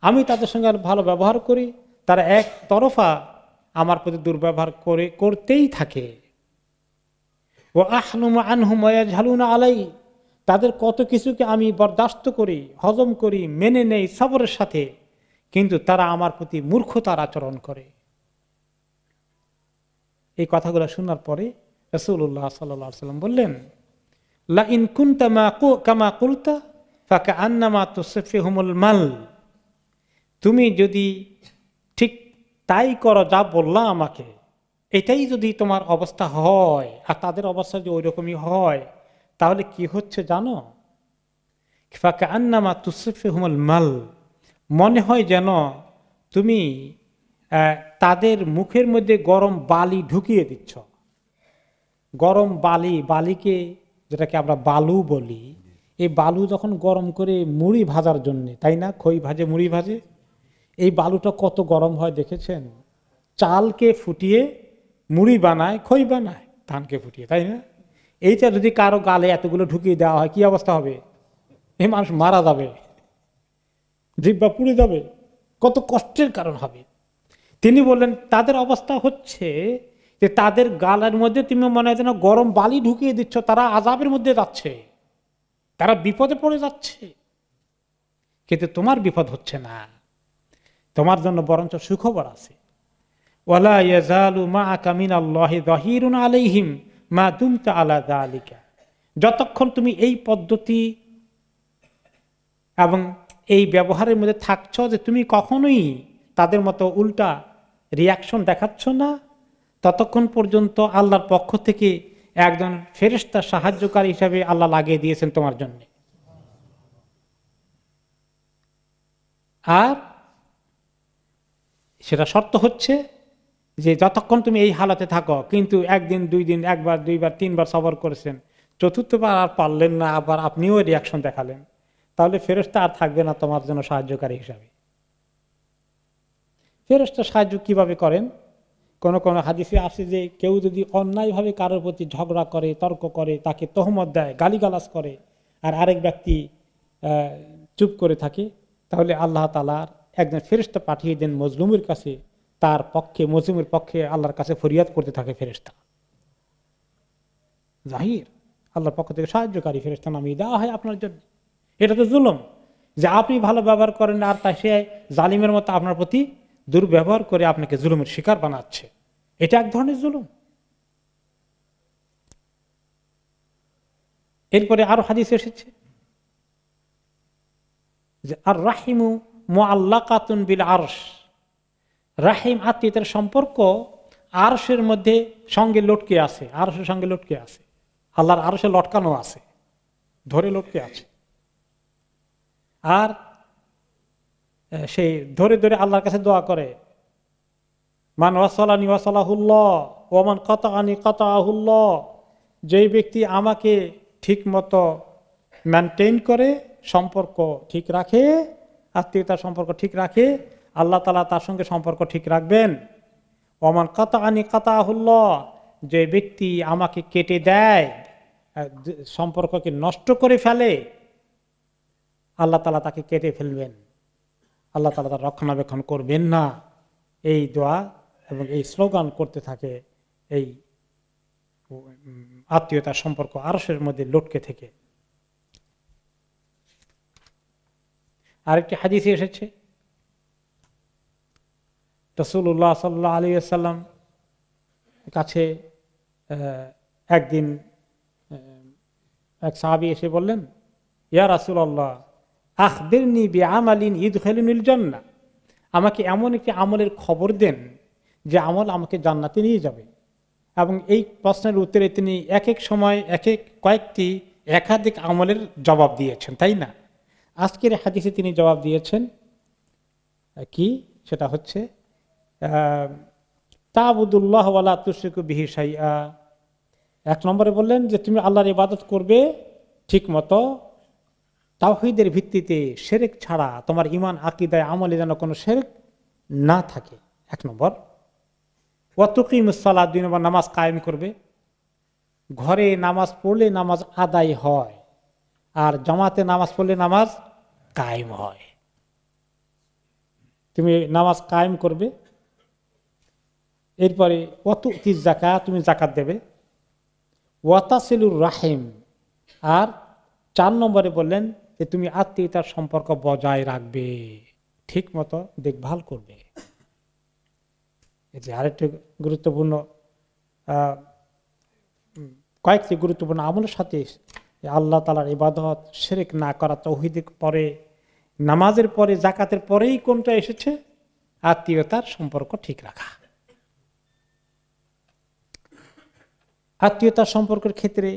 আমি তাদের সঙ্গে ভালো ব্যবহার করি, তারা এক তরফা আমার প্রতি দুর্ব্যবহার করতেই থাকে। আলাই, তাদের কত কিছুকে আমি বরদাস্ত করি, হজম করি, মেনে নেই সবরের সাথে, কিন্তু তারা আমার প্রতি মূর্খতার আচরণ করে। এই কথাগুলো শোনার পরে রাসূলুল্লাহ সাল্লাল্লাহু আলাইহি ওয়াসাল্লাম বললেন, লা ইন কুনতা কামা কুলতা ফাকান্নামা তুসফিহুমুল মাল, তুমি যদি ঠিক তাই করো যা বললা আমাকে, এটাই যদি তোমার অবস্থা হয় আর তাদের অবস্থা যদি ওই রকমই হয়, তাহলে কি হচ্ছে জানো? ফাকান্নামা তুসফিহুমুল মাল, মনে হয় যেন তুমি তাদের মুখের মধ্যে গরম বালি ঢুকিয়ে দিচ্ছ। গরম বালিকে যেটাকে আমরা বালু বলি, এই বালু যখন গরম করে মুড়ি ভাজার জন্য, তাই না, খই ভাজে, মুড়ি ভাজে, এই বালুটা কত গরম হয় দেখেছেন? চালকে ফুটিয়ে মুড়ি বানায়, খই বানায় ধানকে ফুটিয়ে, তাই না? এইটা যদি কারো গালে এতগুলো ঢুকিয়ে দেওয়া হয়, কি অবস্থা হবে? এই মানুষ মারা যাবে, জিহ্বা পুড়ে যাবে, কত কষ্টের কারণ হবে। তিনি বললেন তাদের অবস্থা হচ্ছে যে তাদের গালের মধ্যে তুমি মনে হয় যেন গরম বালি ঢুকিয়ে দিচ্ছ, তারা আযাবের মধ্যে যাচ্ছে, তারা বিপদে পড়ে যাচ্ছে, কিন্তু তোমার বিপদ হচ্ছে না, তোমার জন্য বরঞ্চ সুখবর আছে। ওয়ালা ইয়াজালু মাআকা মিনাল্লাহি যাহিরুন আলাইহিম মা দুমতা আলা যালিকা, যতক্ষণ তুমি এই পদ্ধতি এবং এই ব্যবহারের মধ্যে থাকছো যে তুমি কখনোই তাদের মতো উল্টা রিয়াকশন দেখাচ্ছ না, ততক্ষণ পর্যন্ত আল্লাহর পক্ষ থেকে একজন ফেরেশতা সাহায্যকারী হিসাবে আল্লাহ লাগিয়ে দিয়েছেন তোমার জন্য। আর সেটা শর্ত হচ্ছে যে যতক্ষণ তুমি এই হালাতে থাকো, কিন্তু একদিন, 2 দিন, 1 বার, 2 বার, 3 বার সবর করেছেন, চতুর্থবার আর পারলেন না, আবার আপনিও রিয়াকশন দেখালেন, তাহলে ফেরেশতা আর থাকবে না তোমার জন্য সাহায্যকারী হিসাবে। ফেরেশতা সাহায্য কিভাবে করেন? কোন কোন হাদিসে আসে যে কেউ যদি অন্যায়ভাবে কারোর প্রতি ঝগড়া করে, তর্ক করে, তাকে তহমত দেয়, গালিগালাজ করে, আর আরেক ব্যক্তি চুপ করে থাকে, তাহলে আল্লাহ তাআলা একজন ফেরেশতা পাঠিয়ে দেন মজলুমের কাছে, তার পক্ষে, মজলুমের পক্ষে আল্লাহর কাছে ফরিয়াদ করতে থাকে ফেরেশতা। জাহির, আল্লাহর পক্ষ থেকে সাহায্যকারী ফেরেশতা নামিয়ে দেওয়া হয় আপনার জন্য। এটা তো জুলুম যে আপনি ভালো ব্যবহার করেন আর তাই সে জালিমের মতো আপনার প্রতি দুর্ব্যবহার করে আপনাকে জুলুমের শিকার বানাচ্ছে, এটা এক ধরনের জুলুম। এরপরে আরো হাদিস এসেছে যে আর রাহিমু মুআল্লাকাতুন বিল আরশ, রাহিম আত্মীয়তার সম্পর্ক আরশের মধ্যে সঙ্গে লটকে আছে, আরশের সঙ্গে লটকে আছে, আল্লাহর আরশে লটকানো আছে, ধরে লটকে আছে। আর সেই ধরে ধরে আল্লাহর কাছে দোয়া করে, মান ওয়াসালানি ওয়াসালাহুল্লাহ ওয়া মান কাতাআনি কাতাআহুল্লাহ, যেই ব্যক্তি আমাকে ঠিক মতো মেনটেন করে, সম্পর্ক ঠিক রাখে, আত্মীয়তার সম্পর্ক ঠিক রাখে, আল্লাহ তাআলা তার সঙ্গে সম্পর্ক ঠিক রাখবেন। ওয়া মান কাতাআনি কাতাআহুল্লাহ, যে ব্যক্তি আমাকে কেটে দেয়, সম্পর্ককে নষ্ট করে ফেলে, আল্লাহ তাআলা তাকে কেটে ফেলবেন, আল্লাহ তাআলা তার রক্ষণাবেক্ষণ করবেন না। এই দোয়া এবং এই স্লোগান করতে থাকে এই আত্মীয়তার সম্পর্ক আরশের মধ্যে লটকে থেকে। আরেকটি হাদিসে এসেছে রাসূলুল্লাহ সাল্লাল্লাহু আলাইহি ওয়াসাল্লাম কাছে একদিন এক সাহাবী এসে বললেন, ইয়া রাসূলুল্লাহ আখবিরনি বিআমালিন ইদখিলুনিল জান্নাহ, আমাকে এমন একটি আমলের খবর দেন যে আমল আমাকে জান্নাতে নিয়ে যাবে। এবং এই প্রশ্নের উত্তরে তিনি এক এক সময় কয়েকটি একাধিক আমলের জবাব দিয়েছেন, তাই না? আজকের হাদিসে তিনি জবাব দিয়েছেন কি, সেটা হচ্ছে তা'বুদুল্লাহ ওয়া লা তুশরিকু বিহি শাইআ। 1 নম্বরে বললেন যে তুমি আল্লাহর ইবাদত করবে ঠিক মতো, তাওহীদের ভিত্তিতে, শিরক ছাড়া, তোমার ঈমান আকীদায় আমলে যেন কোনো শিরক না থাকে, 1 নম্বর। ওয়াতুকিমুস সালাত, 2 নম্বর নামাজ কায়েম করবে। ঘরে নামাজ পড়লে নামাজ আদায় হয়, আর জামাতে নামাজ পড়লে নামাজ কায়েম হয়। তুমি নামাজ কায়েম করবে। এরপরে ওয়াতুতিজ যাকাত, তুমি যাকাত দেবে। ওয়াতাসিলুর রাহিম, আর 4 নম্বরে বললেন যে তুমি আত্মীয়তার সম্পর্ক বজায় রাখবে, ঠিক মতো দেখভাল করবে। এই যে আরেকটি গুরুত্বপূর্ণ, কয়েকটি গুরুত্বপূর্ণ আমলের সাথে আল্লাহ তাআলার ইবাদত, শিরক না করা, তাওহীদের পরে, নামাজের পরে, যাকাতের পরেই কোনটা এসেছে? আত্মীয়তার সম্পর্ক ঠিক রাখা। আত্মীয়তার সম্পর্কের ক্ষেত্রে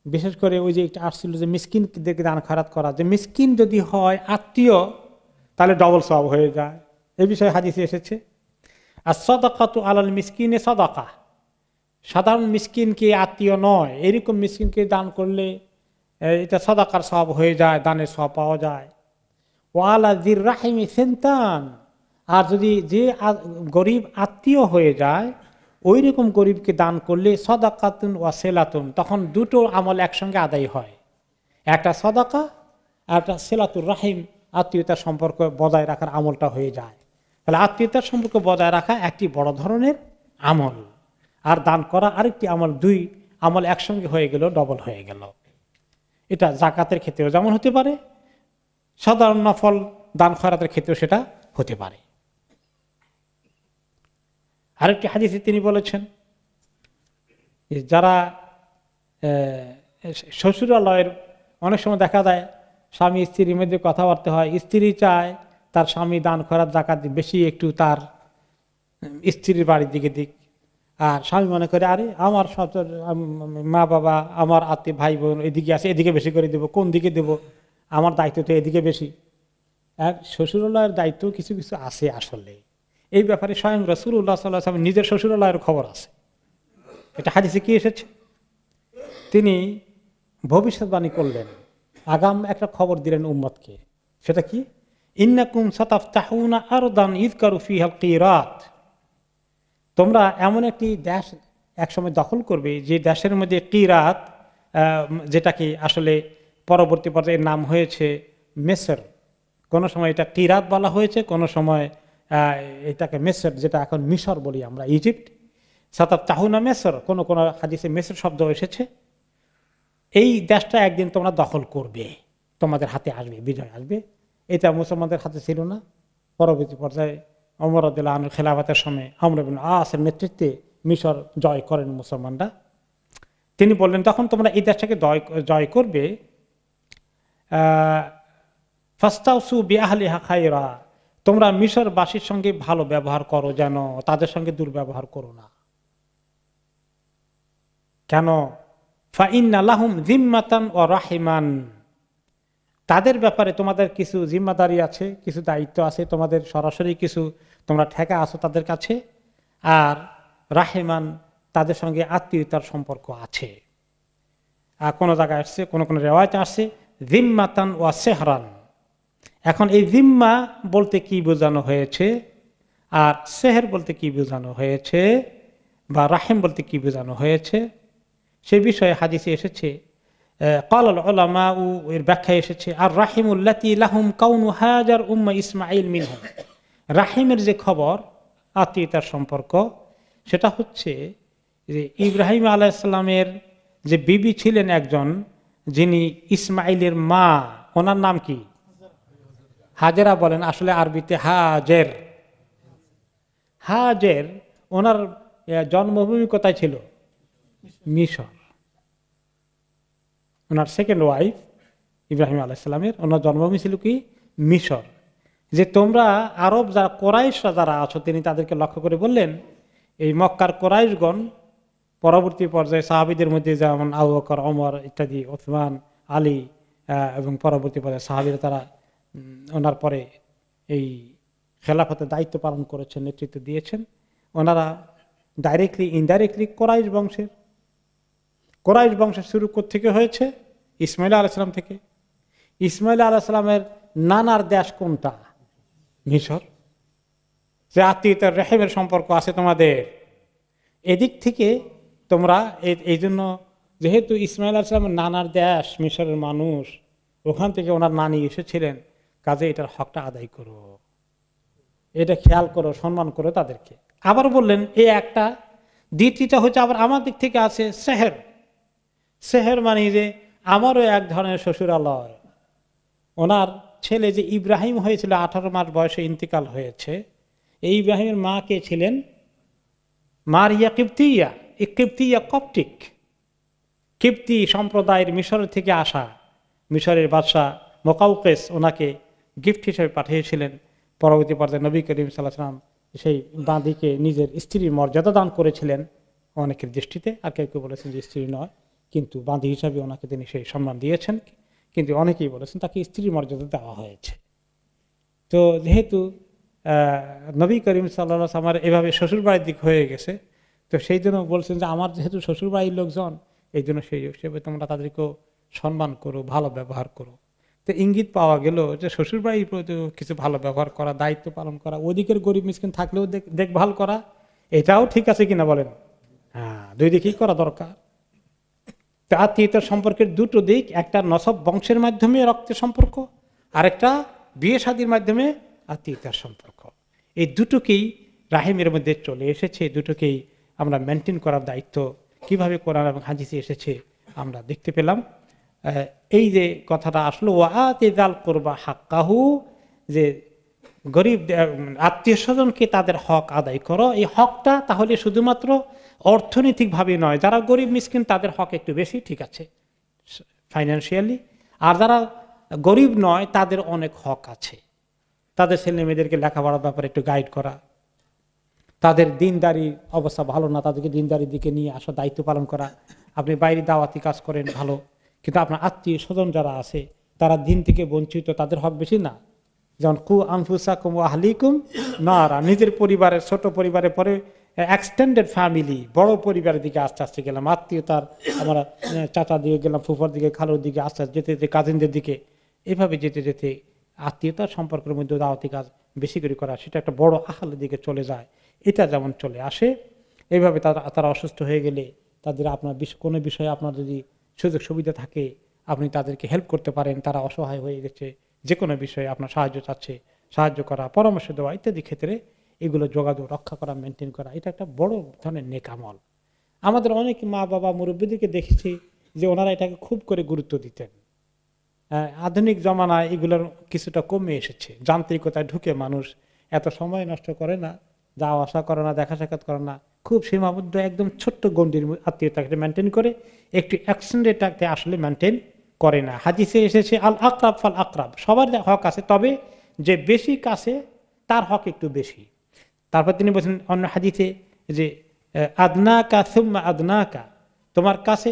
বিশেষ করে ওই যে একটা আসছিল যে মিসকিনদেরকে দান খয়রাত করা, যে মিসকিন যদি হয় আত্মীয় তাহলে ডবল সওয়াব হয়ে যায়। এই বিষয়ে হাদিসে এসেছে, আর সাদাকাতু আলাল মিসকিনে সাদাকা, সাধারণ মিসকিনকে আত্মীয় নয় এরকম মিসকিনকে দান করলে এটা সাদাকার সওয়াব হয়ে যায়, দানের সওয়াব পাওয়া যায়। ওয়ালা যির রাহিমি সিনতান, আর যদি যে গরিব আত্মীয় হয়ে যায় ওই রকম গরিবকে দান করলে সাদাকাতুন ওয়া সিলাতুন, তখন দুটো আমল একসঙ্গে আদায় হয়, একটা সাদাকা আর একটা সিলাতুর রাহিম, আত্মীয়তার সম্পর্ক বজায় রাখার আমলটা হয়ে যায়। তাহলে আত্মীয়তার সম্পর্ক বজায় রাখা একটি বড় ধরনের আমল, আর দান করা আরেকটি আমল, 2 আমল একসঙ্গে হয়ে গেল, ডবল হয়ে গেল। এটা যাকাতের ক্ষেত্রেও যেমন হতে পারে, সাধারণ নফল দান খয়রাতের ক্ষেত্রেও সেটা হতে পারে। আরেকটি হাদিসে তিনি বলেছেন যারা শ্বশুরালয়ের, অনেক সময় দেখা যায় স্বামী স্ত্রীর মধ্যে কথাবার্তা হয়, স্ত্রী চায় তার স্বামী দান খয়রাত যাকাত বেশি একটু তার স্ত্রীর বাড়ির দিকে দিক, আর স্বামী মনে করে আরে আমার সব মা বাবা, আমার আত্মীয় ভাই বোন এদিকে আছে, এদিকে বেশি করে দেবো, কোন দিকে দেবো, আমার দায়িত্ব তো এদিকে বেশি। আর শ্বশুরালয়ের দায়িত্ব কিছু কিছু আছে আসলে। এই ব্যাপারে স্বয়ং রাসূলুল্লাহ সাল্লাল্লাহু আলাইহি ওয়াসাল্লাম নিজের শ্বশুরালয়ের খবর আছে, এটা হাদিসে কি এসেছে। তিনি ভবিষ্যৎবাণী করলেন, আগাম একটা খবর দিলেন উম্মতকে, সেটা কি? ইন্নাকুম সাতাফতাহুনা আরদান ইযকারু ফিহাল কিরাত, তোমরা এমন একটি দেশ একসময় দখল করবে যে দেশের মধ্যে কিরাত, যেটাকে আসলে পরবর্তী পর্যায়ে নাম হয়েছে মিসর। কোনো সময় এটা কিরাত বলা হয়েছে, কোনো সময় এটাকে মিসর, যেটা এখন মিশর বলি আমরা, ইজিপ্ট। সাতাফতাহুনা মিসর, কোনো কোনো হাদিসে মিসর শব্দ এসেছে। এই দেশটা একদিন তোমরা দখল করবে, তোমাদের হাতে আসবে, বিজয় আসবে। এটা মুসলমানদের হাতে ছিল না। পরবর্তী পর্যায়ে ওমর রাদিয়াল্লাহু আনহুর খেলাফতের সময় আমর ইবনে আসের নেতৃত্বে মিশর জয় করেন মুসলমানরা। তিনি বললেন তখন তোমরা এই দেশটাকে জয় করবে, ফাস্তাউসু বিআহলিহা খায়রা, তোমরা মিশরবাসীর সঙ্গে ভালো ব্যবহার করো, যেন তাদের সঙ্গে দুর্ব্যবহার করো না। কেন? ফাইন্না লাহুম জিম্মাতান ওয়া রাহিমান, তাদের ব্যাপারে তোমাদের কিছু জিম্মাদারি আছে, কিছু দায়িত্ব আছে, তোমাদের সরাসরি কিছু তোমরা ঠেকা আছো তাদের কাছে, আর রাহিমান, তাদের সঙ্গে আত্মীয়তার সম্পর্ক আছে। আর কোনো জায়গায় আসছে, কোনো কোনো রেওয়ায়েতে আসছে জিম্মাতান ওয়া সেহরান। এখন এই জিম্মা বলতে কি বোঝানো হয়েছে, আর সেহের বলতে কি বোঝানো হয়েছে, বা রাহিম বলতে কি বোঝানো হয়েছে, সে বিষয়ে হাদিসে এসেছে। قال العلماء, এর ব্যাখ্যায় এসেছে আর রাহিমুল্লাতি লাহুম কাউনু হাজার উম্মা ইসমাঈল মিনহুম, রাহিমের যে খবর আত্মীয়তার সম্পর্ক, সেটা হচ্ছে যে ইব্রাহিম আলাইহিস সালামের যে বিবি ছিলেন একজন, যিনি ইসমাঈলের মা, ওনার নাম কি? হাজেরা বলেন, আসলে আরবিতে হাজের। হাজের ওনার জন্মভূমি কোথায় ছিল? মিশর। ওনার সেকেন্ড ওয়াইফ ইব্রাহিম আলাইহিস সালামের, ওনার জন্মভূমি ছিল কি? মিশর। যে তোমরা আরব যারা কোরাইশরা যারা আছো, তিনি তাদেরকে লক্ষ্য করে বললেন, এই মক্কার কোরাইশগণ পরবর্তী পর্যায়ে সাহাবীদের মধ্যে যেমন আবু বকর, ওমর ইত্যাদি, ওসমান, আলী, এবং পরবর্তী পর্যায়ে সাহাবীরা তারা ওনার পরে এই খেলাফতের দায়িত্ব পালন করেছেন, নেতৃত্ব দিয়েছেন। ওনারা ডাইরেক্টলি ইনডাইরেক্টলি কোরাইশ বংশের। কোরাইশ বংশের শুরু থেকে হয়েছে ইসমাইল আলাইহিস সালাম থেকে। ইসমাইল আলাইহিস সালামের নানার দেশ কোনটা? মিশর। যে আত্মীয়তার রেহেমের সম্পর্ক আছে তোমাদের, এদিক থেকে তোমরা এই জন্য, যেহেতু ইসমাইল আলাইহিস সালামের নানার দেশ মিশরের মানুষ, ওখান থেকে ওনার নানি এসেছিলেন, কাজে এটার হকটা আদায় করো, এটা খেয়াল করো, সম্মান করো তাদেরকে। আবার বললেন এই একটা। দ্বিতীয়টা হচ্ছে আবার আমার দিক থেকে আছে সেহের। সেহের মানে যে আমারও এক ধরনের শ্বশুরালয়। ওনার ছেলে যে ইব্রাহিম হয়েছিল 18 মাস বয়সে ইন্তিকাল হয়েছে, এই ইব্রাহিমের মা কে ছিলেন? মারিয়া কিপ্তিয়া। এই কিপ্তিয়া কপটিক, কিপ্তি সম্প্রদায়ের মিশর থেকে আসা। মিশরের বাদশাহ মোকাউকেস ওনাকে গিফট হিসেবে পাঠিয়েছিলেন। পরবর্তী পর্যায়ে নবী করিম সাল্লাল্লাহু আলাইহি ওয়াসাল্লাম সেই বাঁদিকে নিজের স্ত্রীর মর্যাদা দান করেছিলেন অনেকের দৃষ্টিতে, আর কেউ কেউ বলেছেন যে স্ত্রী নয়, কিন্তু বাঁধি হিসাবে ওনাকে তিনি সেই সম্মান দিয়েছেন, কিন্তু অনেকেই বলেছেন তাকে স্ত্রীর মর্যাদা দেওয়া হয়েছে। তো যেহেতু নবী করিম সাল্লাল্লাহু আলাইহি ওয়াসাল্লাম এভাবে শ্বশুরবাড়ির দিক হয়ে গেছে, তো সেই জন্য বলছেন যে আমার যেহেতু শ্বশুরবাড়ির লোকজন, এই জন্য সেই হিসেবে তোমরা তাদেরকেও সম্মান করো, ভালো ব্যবহার করো। তো ইঙ্গিত পাওয়া গেল যে শ্বশুরবাড়ির প্রতি কিছু ভালো ব্যবহার করা, দায়িত্ব পালন করা, ওদিকের গরিব মিসকিন থাকলেও দেখভাল করা, এটাও ঠিক আছে কিনা বলেন? হ্যাঁ, দুই দিকেই করা দরকার। আত্মীয়তার সম্পর্কের দুটো দিক, একটা নসব বংশের মাধ্যমে রক্তের সম্পর্ক, আরেকটা বিয়ে শাদীর মাধ্যমে আত্মীয়তার সম্পর্ক। এই দুটোকেই রাহিমের মধ্যে চলে এসেছে, দুটোকেই আমরা মেনটেন করার দায়িত্ব কিভাবে কোরআন এবং হাদিসে এসেছে আমরা দেখতে পেলাম। এই যে কথাটা আসলো ওয়াতিদাল কুরবা হাক্কাহু, যে গরিব আত্মীয় স্বজনকে তাদের হক আদায় করো। এই হকটা তাহলে শুধুমাত্র অর্থনৈতিকভাবে নয়, যারা গরিব মিসকিন তাদের হক একটু বেশি, ঠিক আছে ফাইন্যান্সিয়ালি, আর যারা গরিব নয় তাদের অনেক হক আছে। তাদের ছেলে মেয়েদেরকে লেখাপড়ার ব্যাপারে একটু গাইড করা, তাদের দিনদারি অবস্থা ভালো না, তাদেরকে দিনদারির দিকে নিয়ে আসা, দায়িত্ব পালন করা। আপনি বাইরে দাওয়াতি কাজ করেন ভালো, কিন্তু আপনার আত্মীয় স্বজন যারা আছে তারা দিন থেকে বঞ্চিত, তাদের হক বেশি না? যেমন কু আনফুসাকুম ওয়া আহলিকুম নারা, নিজের পরিবারের ছোট পরিবারের পরে এক্সটেন্ডেড ফ্যামিলি, বড় পরিবারের দিকে আস্তে আস্তে গেলাম, আত্মীয়তার আমরা চাচা দিকে গেলাম, ফুফার দিকে, খালুর দিকে, আস্তে আস্তে যেতে যেতে কাজিনদের দিকে, এভাবে যেতে যেতে আত্মীয়তার সম্পর্কের মধ্যে দাওয়াতি কাজ বেশি করে করা, সেটা একটা বড় আহালের দিকে চলে যায়। এটা যেমন চলে আসে, এইভাবে তারা অসুস্থ হয়ে গেলে তাদের আপনার কোনো বিষয়ে আপনার যদি সুযোগ সুবিধা থাকে আপনি তাদেরকে হেল্প করতে পারেন। তারা অসহায় হয়ে গেছে, যে কোনো বিষয়ে আপনার সাহায্য চাচ্ছে, সাহায্য করা, পরামর্শ দেওয়া ইত্যাদি ক্ষেত্রে এগুলো যোগাযোগ রক্ষা করা, মেনটেন করা, এটা একটা বড় ধরনের নেক আমল। আমাদের অনেক মা বাবা মুরব্বীদেরকে দেখেছি যে ওনারা এটাকে খুব করে গুরুত্ব দিতেন। আধুনিক জমানায় এগুলোর কিছুটা কমে এসেছে, যান্ত্রিকতায় ঢুকে মানুষ এত সময় নষ্ট করে না, যাওয়া আসা করে না, দেখা সাক্ষাৎ করে না, খুব সীমাবদ্ধ একদম ছোট্ট গণ্ডির আত্মীয়তাকে মেনটেন করে, একটু অ্যাক্সিডেন্টটাকে আসলে মেনটেন করে না। হাদিসে এসেছে আল আকরাব ফাল আকরাব, সবার হক আছে, তবে যে বেশি কাছে তার হক একটু বেশি। তারপর তিনি বলছেন অন্য হাদিসে যে আদনাকা সুম্মা আদনাকা, তোমার কাছে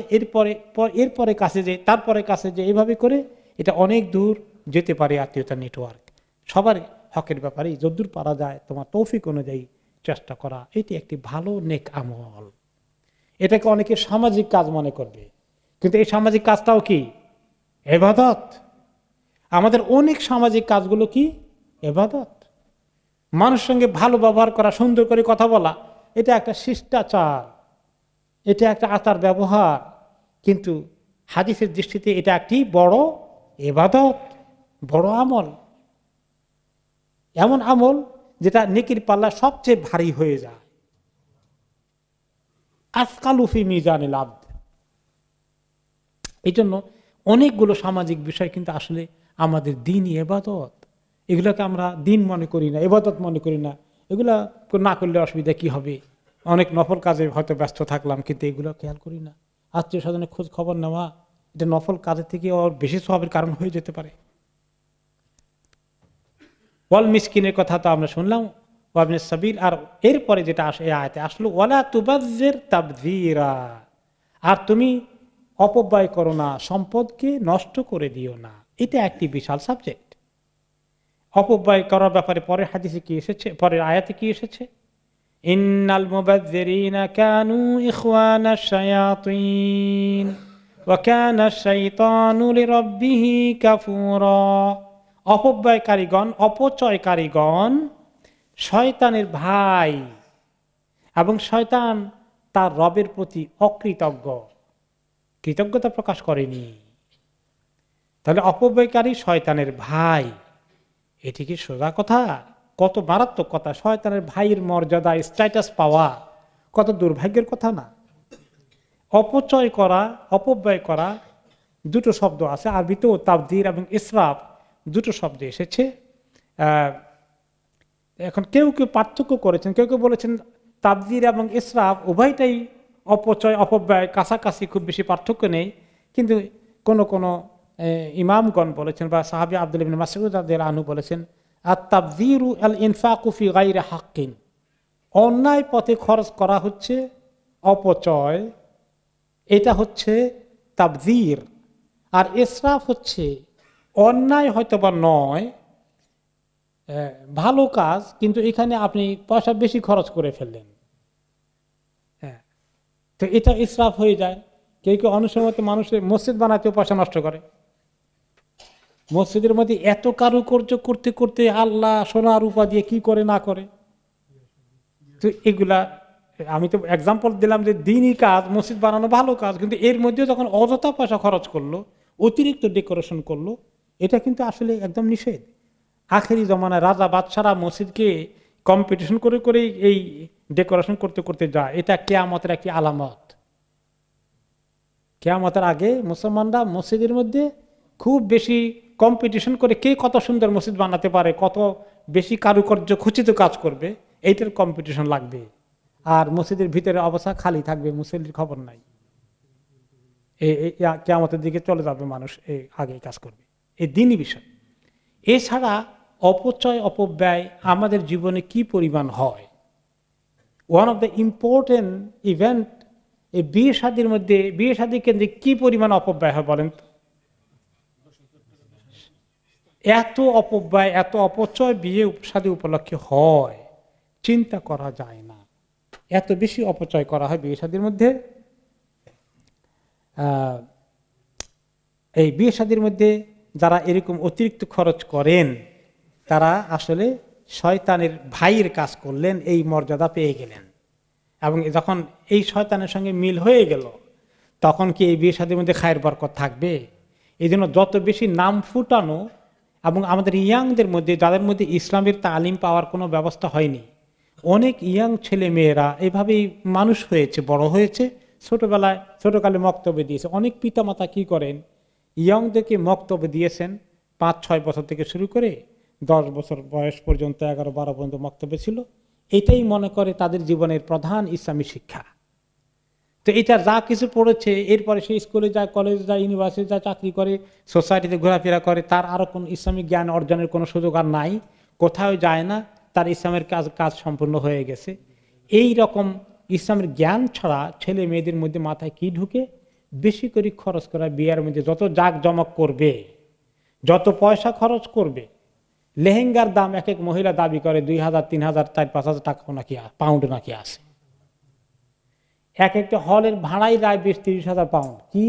এরপরে কাছে যে, তারপরে কাছে যে, এইভাবে করে এটা অনেক দূর যেতে পারে আত্মীয়তার নেটওয়ার্ক। সবার হকের ব্যাপারে যতদূর পারা যায় তোমার তৌফিক অনুযায়ী চেষ্টা করা, এটি একটি ভালো নেক আমল। এটাকে অনেকে সামাজিক কাজ মনে করবে, কিন্তু এই সামাজিক কাজটাও কি ইবাদত। আমাদের অনেক সামাজিক কাজগুলো কি ইবাদত। মানুষের সঙ্গে ভালো ব্যবহার করা, সুন্দর করে কথা বলা, এটা একটা শিষ্টাচার, এটা একটা আচার ব্যবহার, কিন্তু হাদিসের দৃষ্টিতে এটা একটি বড় ইবাদত, বড় আমল, এমন আমল যেটা নেকির পাল্লা সবচেয়ে ভারী হয়ে যায়। আসকালু ফি মিজানিল আবদ। এই জন্য অনেকগুলো সামাজিক বিষয় কিন্তু আসলে আমাদের দিনই ইবাদত। এগুলোকে আমরা দিন মনে করি না, ইবাদত মনে করি না। এগুলা না করলে অসুবিধা কি হবে, অনেক নফল কাজে হয়তো ব্যস্ত থাকলাম, কিন্তু এগুলো খেয়াল করি না। আত্মীয় স্বজনের খোঁজ খবর নেওয়া, এটা নফল কাজের থেকে ওর বেশি সওয়াবের কারণ হয়ে যেতে পারে। ওয়াল মিসকিনের কথা তো আমরা শুনলাম, ওয়াবনে সাবিল, আর এরপরে যেটা আসে এই আয়াতে আসলো ওয়ালা তুবাজ্জির তাবযীরা, আর তুমি অপব্যয় করো না, সম্পদকে নষ্ট করে দিও না। এটা একটি বিশাল সাবজেক্ট। অপব্যয় করার ব্যাপারে পরের হাদিসে কি এসেছে, পরের আয়াতে কি এসেছে? ইন্নাল মুবাজ্জিরিনা কানু ইখওয়ানাশ শায়াতিন ওয়া কানাশ শাইতানু লিরাব্বিহি কাফুরা। অপব্যয়কারীগণ, অপচয়কারীগণ শয়তানের ভাই, এবং শয়তান তার রবের প্রতি অকৃতজ্ঞ, কৃতজ্ঞতা প্রকাশ করেনি। তাহলে অপব্যয়কারী শয়তানের ভাই, এটি কি সোজা কথা? কত মারাত্মক কথা! শয়তানের ভাইয়ের মর্যাদা, স্ট্যাটাস পাওয়া কত দুর্ভাগ্যের কথা না? অপচয় করা, অপব্যয় করা, দুটো শব্দ আছে আরবিতেও, তাবযীর এবং ইসরাফ দুটো শব্দ এসেছে। এখন কেউ কেউ পার্থক্য করেছেন, কেউ কেউ বলেছেন তাবযীর এবং ইসরাফ উভয়টাই অপচয় অপব্যয়, কাছাকাছি, খুব বেশি পার্থক্য নেই। কিন্তু কোন কোন ইমামগণ বলেছেন, বা সাহাবী আব্দুল্লাহ ইবনে মাসউদ রাদিয়াল্লাহু আনহু বলেছেন, আত-তাবযীরু আল-ইনফাকু ফি গায়রি হাক্কিন, অন্যায় পথে খরচ করা হচ্ছে অপচয়, এটা হচ্ছে তাবযীর। আর ইসরাফ হচ্ছে অন্যায় হয়তোবা নয়, ভালো কাজ, কিন্তু এখানে আপনি পয়সা বেশি খরচ করে ফেললেন, হ্যাঁ, তো এটা ইসরাফ হয়ে যায়। কেউ কেউ অনুসমতে মানুষের মসজিদ বানাতেও পয়সা নষ্ট করে। মসজিদের মধ্যে এত কারুকার্য করতে করতে আল্লাহ সোনা রূপা দিয়ে কি করে না করে। তো এগুলা আমি তো এক্সাম্পল দিলাম যে দিনই কাজ, মসজিদ বানানো ভালো কাজ, কিন্তু এর মধ্যে যখন অযথা পয়সা খরচ করলো, অতিরিক্ত ডেকোরেশন করলো, এটা কিন্তু আসলে একদম নিষেধ। আখেরি জমানায় রাজা বাদশারা মসজিদকে কম্পিটিশন করে করে এই ডেকোরেশন করতে করতে যায়। এটা কিয়ামতের একটি আলামত। কিয়ামতের আগে মুসলমানরা মসজিদের মধ্যে খুব বেশি কম্পিটিশন করে কে কত সুন্দর মসজিদ বানাতে পারে, কত বেশি কারুকার্য খচিত কাজ করবে, এইটার কম্পিটিশন লাগবে। আর মসজিদের ভিতরে অবস্থা খালি থাকবে, মুসল্লির খবর নাই। কিয়ামতের দিকে চলে যাবে মানুষ, এই আগে কাজ করবে। এই দিনই বিষয়। এছাড়া অপচয় অপব্যয় আমাদের জীবনে কি পরিমাণ হয়। One of the important event, এই বিয়ে শাদীর মধ্যে, বিয়ে শাদী কেন্দ্রে কি পরিমাণ অপব্যয় হয় বলেন তো? এত অপব্যয়, এত অপচয় বিয়ে শাদী উপলক্ষে হয়, চিন্তা করা যায় না। এত বেশি অপচয় করা হয় বিয়ে শাদীর মধ্যে। এই বিয়ে শাদীর মধ্যে যারা এরকম অতিরিক্ত খরচ করেন, তারা আসলে শয়তানের ভাইয়ের কাজ করলেন, এই মর্যাদা পেয়ে গেলেন। এবং যখন এই শয়তানের সঙ্গে মিল হয়ে গেল, তখন কি এই বিয়ে শাদীর মধ্যে খায়ের বরকত থাকবে? এই জন্য যত বেশি নাম ফুটানো, এবং আমাদের ইয়াংদের মধ্যে, যাদের মধ্যে ইসলামের তালিম পাওয়ার কোনো ব্যবস্থা হয়নি, অনেক ইয়াং ছেলে মেয়েরা এভাবেই মানুষ হয়েছে, বড় হয়েছে, ছোটকালে মক্তব্য দিয়েছে। অনেক পিতামাতা কি করেন, ইয়াংদেরকে মক্তব্য দিয়েছেন 5-6 বছর থেকে শুরু করে 10 বছর বয়স পর্যন্ত, 11-12 পর্যন্ত মক্তব্য ছিল। এটাই মনে করে তাদের জীবনের প্রধান ইসলামী শিক্ষা। তো এটা যা কিছু পড়েছে, এরপরে সে স্কুলে যায়, কলেজে যায়, ইউনিভার্সিটি যায়, চাকরি করে, সোসাইটিতে ঘোরাফেরা করে, তার আরো কোন ইসলামিক জ্ঞান অর্জনের কোনো সুযোগ আর নাই, কোথাও যায় না, তার ইসলামের কাজ সম্পূর্ণ হয়ে গেছে। এই রকম ইসলামের জ্ঞান ছাড়া ছেলে মেয়েদের মধ্যে মাথায় কি ঢুকে, বেশি করে খরচ করা, বিয়ের মধ্যে যত জাঁকজমক করবে, যত পয়সা খরচ করবে। লেহেঙ্গার দাম এক এক মহিলা দাবি করে 2000, 3000, 4-5 হাজার টাকা নাকি, পাউন্ড নাকি আছে। এক একটা হলের ভাড়াই রায় 20-30 হাজার পাউন্ড। কি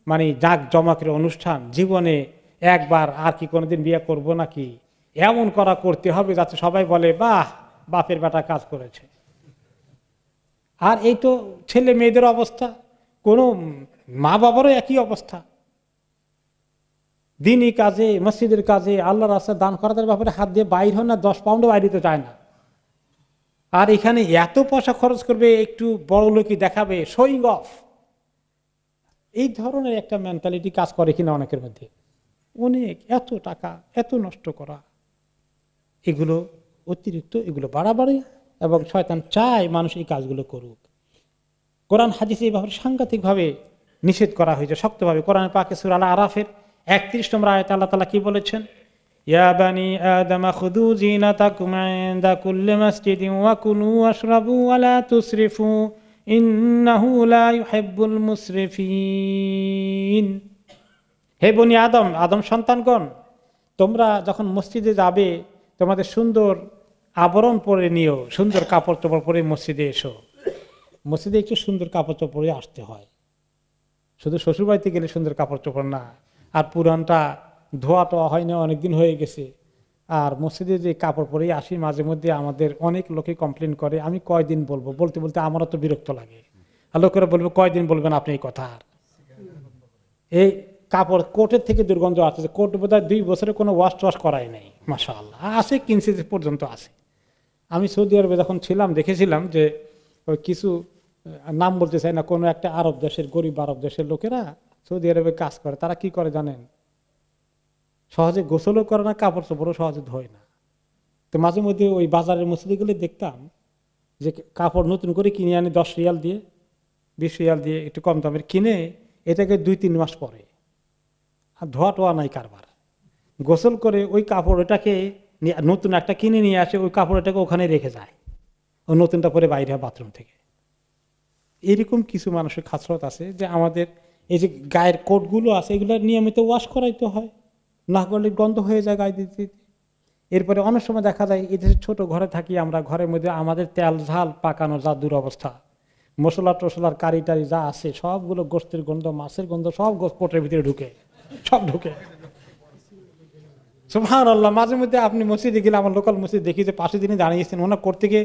মানে জাঁকজমকের অনুষ্ঠান! জীবনে একবার, আর কি কোনোদিন বিয়ে করব নাকি? এমন করতে হবে যাতে সবাই বলে, বাহ, বাপের বেটা কাজ করেছে। আর এই তো ছেলে মেয়েদের অবস্থা, কোনো মা বাবারও একই অবস্থা। দিনই কাজে, মসজিদের কাজে, আল্লাহর রাস্তায় দান করার ব্যাপারে হাত দিয়ে বাইর হয় না, 10 পাউন্ডও বাইরে তো যায় না। আর এখানে এত পয়সা খরচ করবে, একটু বড় লোকই দেখাবে, শোয়িং অফ। এই ধরনের একটা মেন্টালিটি কাজ করে কিনা অনেকের মধ্যে। অনেক, এত টাকা এত নষ্ট করা, এগুলো অতিরিক্ত, এগুলো বাড়াবাড়ি, এবং শয়তান চায় মানুষ এই কাজগুলো করুক। কোরআন হাদিসে এই ব্যাপারে সাংঘাতিকভাবে নিষেধ করা হয়েছে, শক্তভাবে। কোরআন পাকে সূরা আল আরাফের 31 নম্বর আয়াতে আল্লাহ তাআলা কি বলেছেন? ইয়া বানি আদম খুযু জিনাতাকুম ইনদা কুল্লি মাসজিদিন ওয়া কুলু ওয়াশরাবু ওয়া লা তুসরিফু ইন্নাহু লা ইউহিব্বুল মুসরিফিন। হে বনি আদম, আদম সন্তানগণ, তোমরা যখন মসজিদে যাবে, তোমাদের সুন্দর আবরণ পরে নিও, সুন্দর কাপড় চোপড় পরে মসজিদে এসো। মসজিদে একটু সুন্দর কাপড় চোপড় পরে আসতে হয়। শুধু শ্বশুরবাড়িতে গেলে সুন্দর কাপড় চোপড় না, আর পুরানটা ধোয়া টোয়া হয় না, অনেকদিন হয়ে গেছে, আর মসজিদে যে কাপড় পরেই আসি, মাঝে মধ্যে আমাদের অনেক লোকে কমপ্লেন করে, আমি কয়দিন বলবো, বলতে বলতে আমারও তো বিরক্ত লাগে। আর লোকেরা বলবে কয়দিন বলবেন আপনি এই কথা। আর এই কাপড় কোটের থেকে দুর্গন্ধ আসছে, কোট বোধহয় 2 বছরে কোনো ওয়াশ করাই নাই, মাশাআল্লাহ আছে, কিনছে পর্যন্ত আছে। আমি সৌদি আরবে যখন ছিলাম দেখেছিলাম যে ওই কিছু, নাম বলতে চাই না, কোনো একটা আরব দেশের, গরিব আরব দেশের লোকেরা সৌদি আরবে কাজ করে। তারা কি করে জানেন? সহজে গোসলও করে না, কাপড় চোপড়ও সহজে ধোয় না। তো মাঝে মধ্যে ওই বাজারের মসজিদে গেলে দেখতাম যে কাপড় নতুন করে কিনে আনি 10 রিয়াল দিয়ে, 20 রিয়াল দিয়ে, একটু কম দামের কিনে এটাকে 2-3 মাস পরে, আর ধোয়া টোয়া নাই কারবার। গোসল করে ওই কাপড় ওটাকে নতুন একটা কিনে নিয়ে আসে, ওই কাপড় এটাকে ওখানে রেখে যায়, ও নতুনটা পরে বাইরে বাথরুম থেকে। এরকম কিছু মানুষের খাসরত আছে যে আমাদের এই যে গায়ের কোটগুলো আছে এগুলো নিয়মিত ওয়াশ করাইতে হয়, না করলে গন্ধ হয়ে যায় গায়ে দিতে। এরপরে অনেক সময় দেখা যায় এদেশে ছোট ঘরে থাকি আমরা, ঘরের মধ্যে আমাদের তেল ঝাল পাকানো যা দুরবস্থা, মশলা টসলার কারি টারি যা আছে সবগুলো গোস্তের গন্ধ, মাছের গন্ধ সব কোটের ভিতরে ঢুকে, সব ঢুকে। সুবহানাল্লাহ। মাঝে মধ্যে আপনি মসজিদে গেলে, আমার লোকাল মসজিদ দেখি যে পাশে যিনি দাঁড়িয়েছেন ওনার কোট থেকে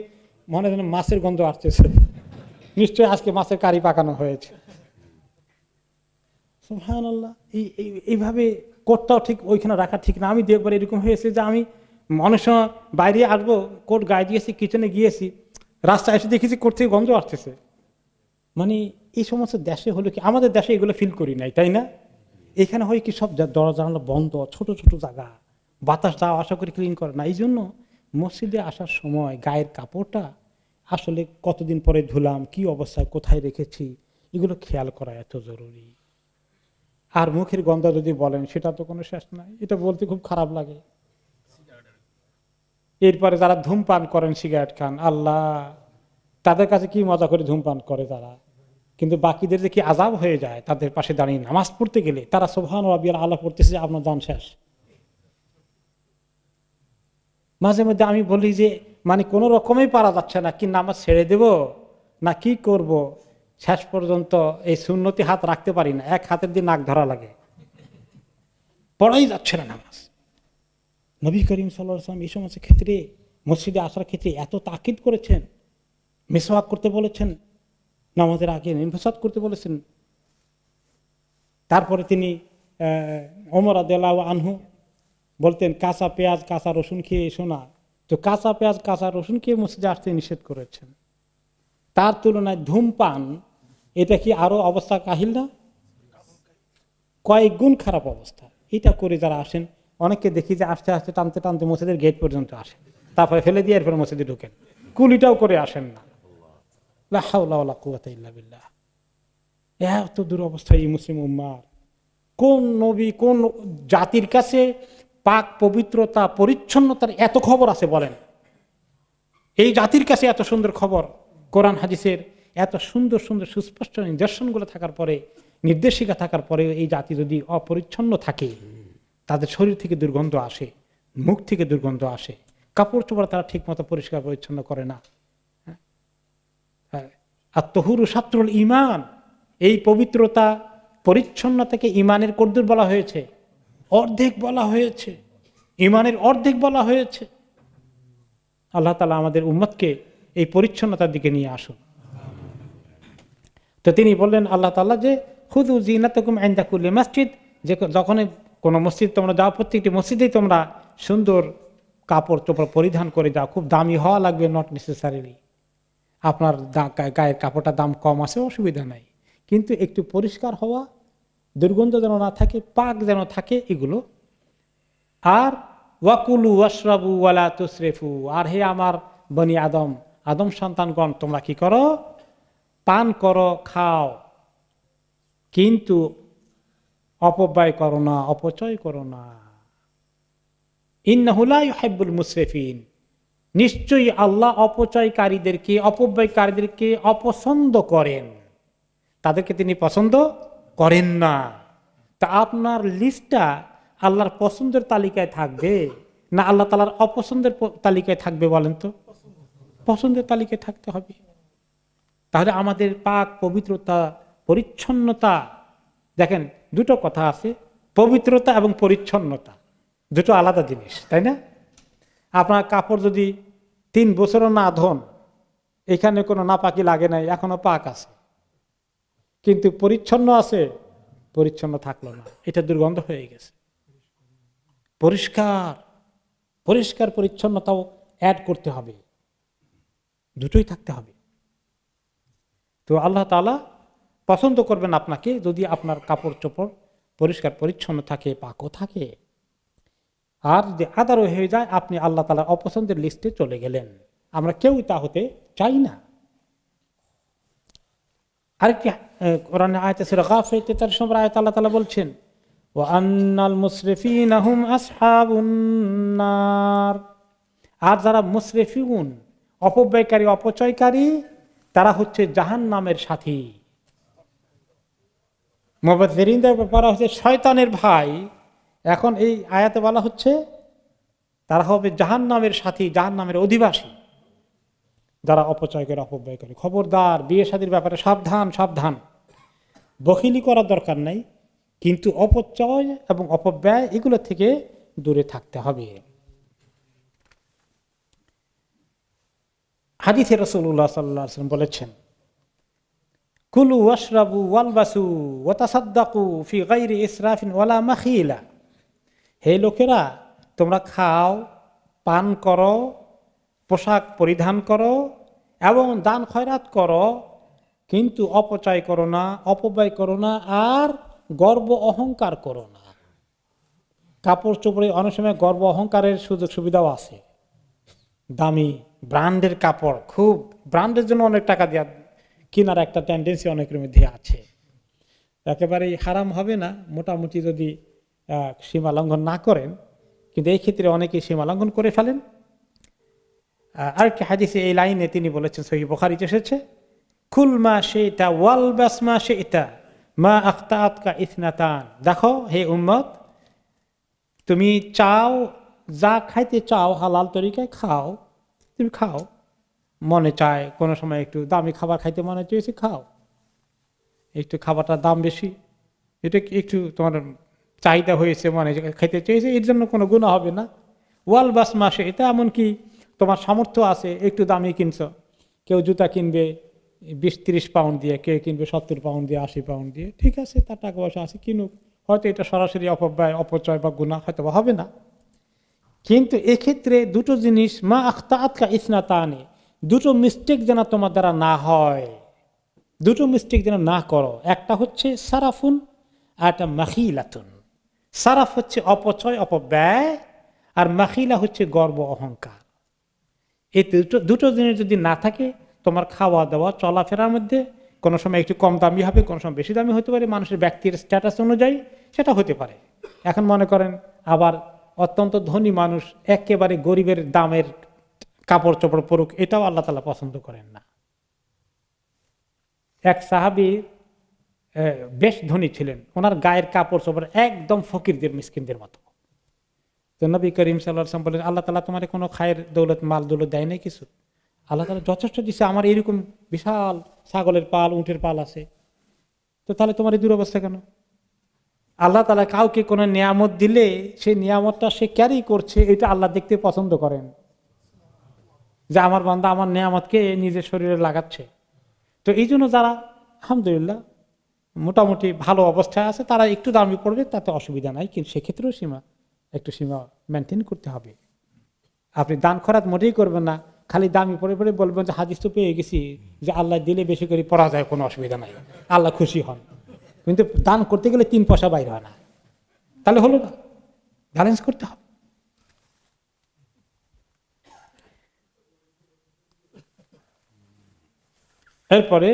মনে হয় মাছের গন্ধ আসতেছে, নিশ্চয়ই আজকে মাছের কারি পাকানো হয়েছে। সুবহানাল্লাহ। এইভাবে কোটটাও ঠিক ওইখানে রাখা ঠিক না। আমি দেখবার এরকম হয়েছে যে আমি অনেক সময় বাইরে আসবো, কোট গায়ে দিয়েছি, কিচেনে গিয়েছি, রাস্তায় এসে দেখেছি কোট থেকে গন্ধ আসতেছে। মানে এই সমস্ত দেশে হলো কি, আমাদের দেশে এগুলো ফিল করি নাই, তাই না? এখানে হয় কি সব দরজা জানালা বন্ধ, ছোট ছোট জায়গা, বাতাস যাওয়া আশা করে ক্লিন করে না। এই জন্য মসজিদে আসার সময় গায়ের কাপড়টা আসলে কতদিন পরে ধুলাম, কি অবস্থায় কোথায় রেখেছি, এগুলো খেয়াল করা এত জরুরি। আর মুখের গন্ধ যদি বলেন সেটা তো কোনো শেষ নাই, এটা বলতে খুব খারাপ লাগে। এরপরে যারা ধূমপান করেন, সিগারেট খান, আল্লাহ তাদের কাছে কি মজা করে ধূমপান করে তারা, কিন্তু বাকিদের যে কি আযাব হয়ে যায় তাদের পাশে দাঁড়িয়ে নামাজ পড়তে গেলে, তারা সুবহান রাব্বিয়াল আলা পড়তেছে, আপনার জান শেষ। মাঝে মধ্যে আমি বলি যে মানে কোনো রকমই পারা যাচ্ছে না, কি নামাজ ছেড়ে দেব না কি করব, শেষ পর্যন্ত এই সুন্নতি হাত রাখতে পারি না, এক হাতের দিয়ে নাক ধরা লাগে, পড়াই যাচ্ছে না নামাজ। নবী করিম সাল্লাল্লাহু আলাইহি ওয়াসাল্লাম এই সমস্ত ক্ষেত্রে, মসজিদে আসার ক্ষেত্রে এত তাকিদ করেছেন, মিসওয়াক করতে বলেছেন, নামাজের আগে ইনফাসাদ করতে বলেছেন। তারপরে তিনি ওমর রাদিয়াল্লাহু আনহু বলতেন কাঁচা পেঁয়াজ কাঁচা রসুন খেয়ে এসো না, তো কাঁচা পেঁয়াজ কাঁচা রসুন খেয়ে মসজিদে আসতে নিষেধ করেছেন। তার তুলনায় ধূমপান, এটা কি আরো অবস্থা কাহিল না? কয়েক গুণ খারাপ অবস্থা। এটা করে যারা আসেন, অনেককে দেখি যে আস্তে আস্তে টানতে টানতে মসজিদের গেট পর্যন্ত আসেন, তারপরে ফেলে দিয়ে এরপরে মসজিদে ঢুকেন, কুলিটাও করে আসেন না। লা হাওলা ওয়ালা কুওয়াতা ইল্লা বিল্লাহ। এত দুরবস্থা এই মুসলিম উম্মার। কোন নবী কোন জাতির কাছে পাক পবিত্রতা পরিচ্ছন্নতার এত খবর আছে বলেন? এই জাতির কাছে এত সুন্দর খবর, কোরআন হাদিসের এত সুন্দর সুন্দর সুস্পষ্ট নিদর্শনগুলো থাকার পরে, নির্দেশিকা থাকার পরে এই জাতি যদি অপরিচ্ছন্ন থাকে, তাদের শরীর থেকে দুর্গন্ধ আসে, মুখ থেকে দুর্গন্ধ আসে, কাপড় চোপড় তারা ঠিক মতো পরিষ্কার পরিচ্ছন্ন করে না। আর তহুরু শাত্রুল ঈমান, এই পবিত্রতা পরিচ্ছন্নতাকে ঈমানের কদ্দুর বলা হয়েছে, অর্ধেক বলা হয়েছে, ঈমানের অর্ধেক বলা হয়েছে। আল্লাহ তাআলা আমাদের উম্মতকে এই পরিচ্ছন্নতার দিকে নিয়ে আসুন। তো তিনি বললেন আল্লাহ তাআলা যে খুযু যিনাতাকুম ইনদা কুল্লি মসজিদ, যে যখন কোনো মসজিদ তোমরা যাও, প্রত্যেকটি মসজিদেই তোমরা সুন্দর কাপড় চোপড় পরিধান করে যাও। খুব দামি হওয়া লাগবে নট নেসেসারিলি, আপনার গায়ের কাপড়টার দাম কম আছে অসুবিধা নাই, কিন্তু একটু পরিষ্কার হওয়া, দুর্গন্ধ যেন না থাকে, পাক যেন থাকে, এগুলো। আর ওয়াকুলু ওয়াশরাবু ওয়ালা তুসরিফু, আর হে আমার বনি আদম, আদম সন্তানগণ, তোমরা কি করো? পান করো, খাও, কিন্তু অপব্যয় করো না, অপচয় করো না। ইন্নাহু লা ইউহিব্বুল মুসরিফিন, নিশ্চয়ই আল্লাহ অপচয়কারীদেরকে, অপব্যয়কারীদেরকে অপছন্দ করেন, তাদেরকে তিনি পছন্দ করেন না। তা আপনার লিস্টটা আল্লাহর পছন্দের তালিকায় থাকবে না আল্লাহ তাআলার অপছন্দের তালিকায় থাকবে বলেন তো? পছন্দের তালিকায় থাকতে হবে। তাহলে আমাদের পাক পবিত্রতা পরিচ্ছন্নতা, দেখেন দুটো কথা আছে, পবিত্রতা এবং পরিচ্ছন্নতা দুটো আলাদা জিনিস, তাই না? আপনার কাপড় যদি 3 বছরও না ধোন, এখানে কোনো নাপাকি লাগে নাই, এখনো পাক আছে, কিন্তু পরিচ্ছন্ন আছে, পরিচ্ছন্ন থাকলো না, এটা দুর্গন্ধ হয়ে গেছে। পরিষ্কার পরিষ্কার পরিচ্ছন্নতাও অ্যাড করতে হবে, দুটোই থাকতে হবে। তো আল্লাহ তাআলা পছন্দ করবেন আপনাকে যদি আপনার কাপড় চোপড় পরিষ্কার পরিচ্ছন্ন থাকে, পাকও থাকে। আর যে আদারও হয়ে যায়, আপনি আল্লাহ তাআলার অপছন্দের লিস্টে চলে গেলেন। আমরা কেউ তা হতে চাই না। আরেকটি কোরআনে আয়াতে সূরা গাফির 43 নম্বর আয়াতে আল্লাহ তাআলা বলছেন, ওয়া আন্নাল মুসরিফিনা হুম আসহাবুন নার। আর যারা মুসরিফুন, অপব্যয়কারী অপচয়কারী, তারা হচ্ছে জাহান্নামের সাথী। মুফাসসিরিনদের ব্যাপারে হচ্ছে শয়তানের ভাই। এখন এই আয়াতে বলা হচ্ছে তারা হবে জাহান্নামের সাথী, জাহান্নামের অধিবাসী, যারা অপচয় করে অপব্যয় করে। খবরদার, বিয়ে শাদীর ব্যাপারে সাবধান সাবধান। বখিলি করার দরকার নাই, কিন্তু অপচয় এবং অপব্যয় এগুলো থেকে দূরে থাকতে হবে। হাদিসে রাসূলুল্লাহ সাল্লাল্লাহু আলাইহি ওয়াসাল্লাম বলেছেন, কুলু ওয়াশরাবু ওয়ালবাসু ওয়া তাসাদ্দাকু ফি গায়রি ইসরাফিন ওয়ালা মাখিলা। হে লোকেরা, তোমরা খাও, পান করো, পোশাক পরিধান করো এবং দান খয়রাত করো, কিন্তু অপচয় করো না, অপব্যয় করো না, আর গর্ব অহংকার করো না। কাপড় চোপড়ে অনেক সময় গর্ব অহংকারের সুযোগ সুবিধাও আছে। দামি ব্র্যান্ডের কাপড়, খুব ব্র্যান্ডের জন্য অনেক টাকা দেওয়া কেনার একটা টেন্ডেন্সি অনেকের মধ্যে আছে। একেবারেই হারাম হবে না মোটামুটি যদি সীমা লঙ্ঘন না করেন, কিন্তু এই ক্ষেত্রে অনেকেই সীমা লঙ্ঘন করে ফেলেন। আরেকটি হাদিসে এই লাইনে তিনি বলেছেন, সহিহ বুখারীতে এসেছে, কুল মা শি'তা ওয়ালবাস মা শি'তা মা আখতাআতকা ইসনাতান। দেখো হে উম্মত, তুমি চাও, যা খাইতে চাও হালাল তরিকায় খাও, তুমি খাও। মনে চায় কোনো সময় একটু দামি খাবার খাইতে মনে চেয়েছে, খাও। একটু খাবারটার দাম বেশি, এটা একটু তোমার চাহিদা হয়েছে, মনে খাইতে চেয়েছে, এর জন্য কোনো গুনাহ হবে না। ওয়াল বাস মাসে এটা এমনকি তোমার সামর্থ্য আছে, একটু দামি কিনছ, কেউ জুতা কিনবে 20-30 পাউন্ড দিয়ে, কেউ কিনবে 70 পাউন্ড দিয়ে, 80 পাউন্ড দিয়ে, ঠিক আছে, তার টাকা পয়সা আছে, কিনুক। হয়তো এটা সরাসরি অপব্যয় অপচয় বা গুনাহ হয়তো হবে না, কিন্তু এক্ষেত্রে দুটো জিনিস, মা আখতাআতকা ইসনাতানি, দুটো মিস্টেক যেন তোমার দ্বারা না হয়, দুটো মিস্টেক যেন না করো। একটা হচ্ছে সারাফুন আর একটা মাখিলাতুন। সারাফ হচ্ছে অপচয় অপব্যয়, আর মাখিলা হচ্ছে গর্ব অহংকার। এই দুটো জিনিস যদি না থাকে, তোমার খাওয়া দাওয়া চলাফেরার মধ্যে কোনো সময় একটু কম দামি হবে, কোনো সময় বেশি দামি হতে পারে, মানুষের ব্যক্তির স্ট্যাটাস অনুযায়ী সেটা হতে পারে। এখন মনে করেন আবার অত্যন্ত ধনী মানুষ একেবারে গরিবের দামের কাপড় চোপড় পরুক, এটাও আল্লাহ তাআলা পছন্দ করেন না। এক সাহাবী বেশ ধনী ছিলেন, ওনার গায়ের কাপড় চোপড় একদম ফকিরদের মিসকিনদের মতো। তো নবী করিম সাল্লাল্লাহু আলাইহি ওয়াসাল্লাম বলেন, আল্লাহ তাআলা তোমার কোনো খায়ের দৌলত মাল দৌলত দেয় নাই কিছু? আল্লাহ তাআলা যথেষ্ট দিচ্ছে, আমার এরকম বিশাল ছাগলের পাল উটের পাল আছে, তো তাহলে তোমার এই দুরবস্থা কেন? আল্লাহ তাআলা কাউকে কোনো নিয়ামত দিলে সেই নিয়ামতটা সে ক্যারি করছে, এটা আল্লাহ দেখতে পছন্দ করেন, যে আমার বান্দা আমার নিয়ামতকে নিজের শরীরে লাগাচ্ছে। তো এই জন্য যারা আলহামদুলিল্লাহ মোটামুটি ভালো অবস্থায় আছে, তারা একটু দামি পড়বে, তাতে অসুবিধা নাই, কিন্তু সেক্ষেত্রেও একটু সীমা মেনটেন করতে হবে। আপনি দান খয়রাত মোটেই করবেন না, খালি দামি পড়ে পড়ে বলবেন যে হাদিস তো পেয়ে গেছি যে আল্লাহ দিলে বেশি করে পড়া যায়, কোনো অসুবিধা নাই, আল্লাহ খুশি হন, কিন্তু দান করতে গেলে 3 পয়সা বাইরে হয় না, তাহলে হলো না। ব্যালেন্স করতে হবে। এরপরে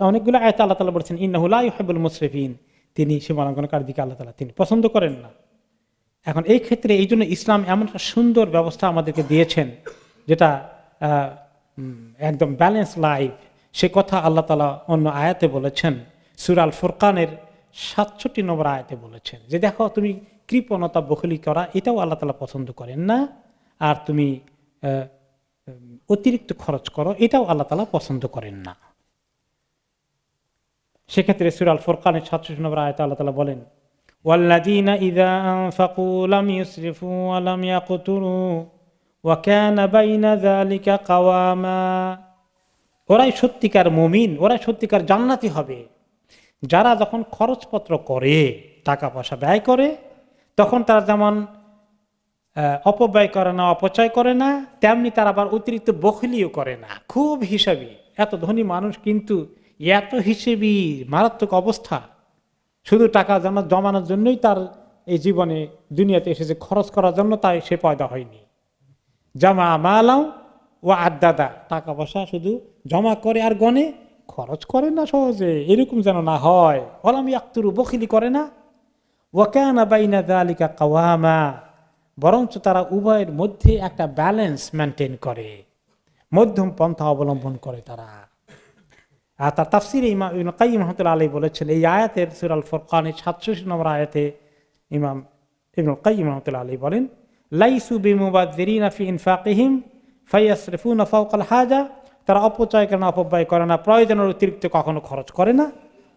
অনেকগুলো আয়াতে আল্লাহ তাআলা বলেছেন, ইন্নাহু লা ইউহিব্বুল মুসরিফিন, তিনি সীমালঙ্ঘনকারী দিকে আল্লাহ তাআলা তিনি পছন্দ করেন না। এখন এই ক্ষেত্রে এই জন্য ইসলাম এমন একটা সুন্দর ব্যবস্থা আমাদেরকে দিয়েছেন, যেটা একদম ব্যালেন্স লাইফ, সে কথা আল্লাহ তাআলা অন্য আয়াতে বলেছেন। সূরা আল ফুরকানের 67 নম্বর আয়াতে বলেছেন যে দেখো, তুমি কৃপণতা বখলি করা এটাও আল্লাহ তাআলা পছন্দ করেন না, আর তুমি অতিরিক্ত খরচ করো এটাও আল্লাহ তাআলা পছন্দ করেন না। সেক্ষেত্রে সূরা আল ফুরকানের 67 নম্বর আয়াতে আল্লাহ তাআলা বলেন, ওয়াল্লাযীনা ইযা আনফাকু লাম ইউসরিফু ওয়া লাম ইয়াকতুরু ওয়া কানা বাইনা যালিকা কাওয়ামা। ওরাই সত্যিকার মুমিন, ওরাই সত্যিকার জান্নাতি হবে যারা যখন খরচপত্র করে, টাকা পয়সা ব্যয় করে, তখন তারা যেমন অপব্যয় করে না, অপচয় করে না, তেমনি তারা আবার অতিরিক্ত বখিলিও করে না, খুব হিসাবী। এত ধনী মানুষ কিন্তু এত হিসেবী, মারাত্মক অবস্থা। শুধু টাকা জমানোর জন্যই তার এই জীবনে দুনিয়াতে এসেছে, খরচ করার জন্য তাই সে পয়দা হয়নি। জামা মালাও ও আদাদা, টাকা পয়সা শুধু জমা করে আর গনে, খরচ করে না সহজে, এরকম যেন না হয়। ওলাম ইয়াকতুরু, বখিলি করে না। ওয়া কানা বাইনা যালিকা কাওয়ামা, বরঞ্চ তারা উভয়ের মধ্যে একটা ব্যালেন্স মেনটেন করে, মধ্যম পন্থা অবলম্বন করে তারা। আর তার তাফসিরে ইমাম ইবনে কাইয়িম রাহমাতুল্লাহ আলাইহি বলেছেন, এই আয়াতের সূরা আল ফুরকানের 67 নম্বর আয়াতে ইমাম ইবনে কাইয়িম রাহমাতুল্লাহ আলাইহি বলেন, লাইসু বিমুবাযযিরিনা ফি ইনফাকিহিম ফায়াসরিফুনা ফাওকাল হাজা, তারা অপচয় করে না, অপব্যয় করে না, প্রয়োজনের অতিরিক্ত কখনো খরচ করে না।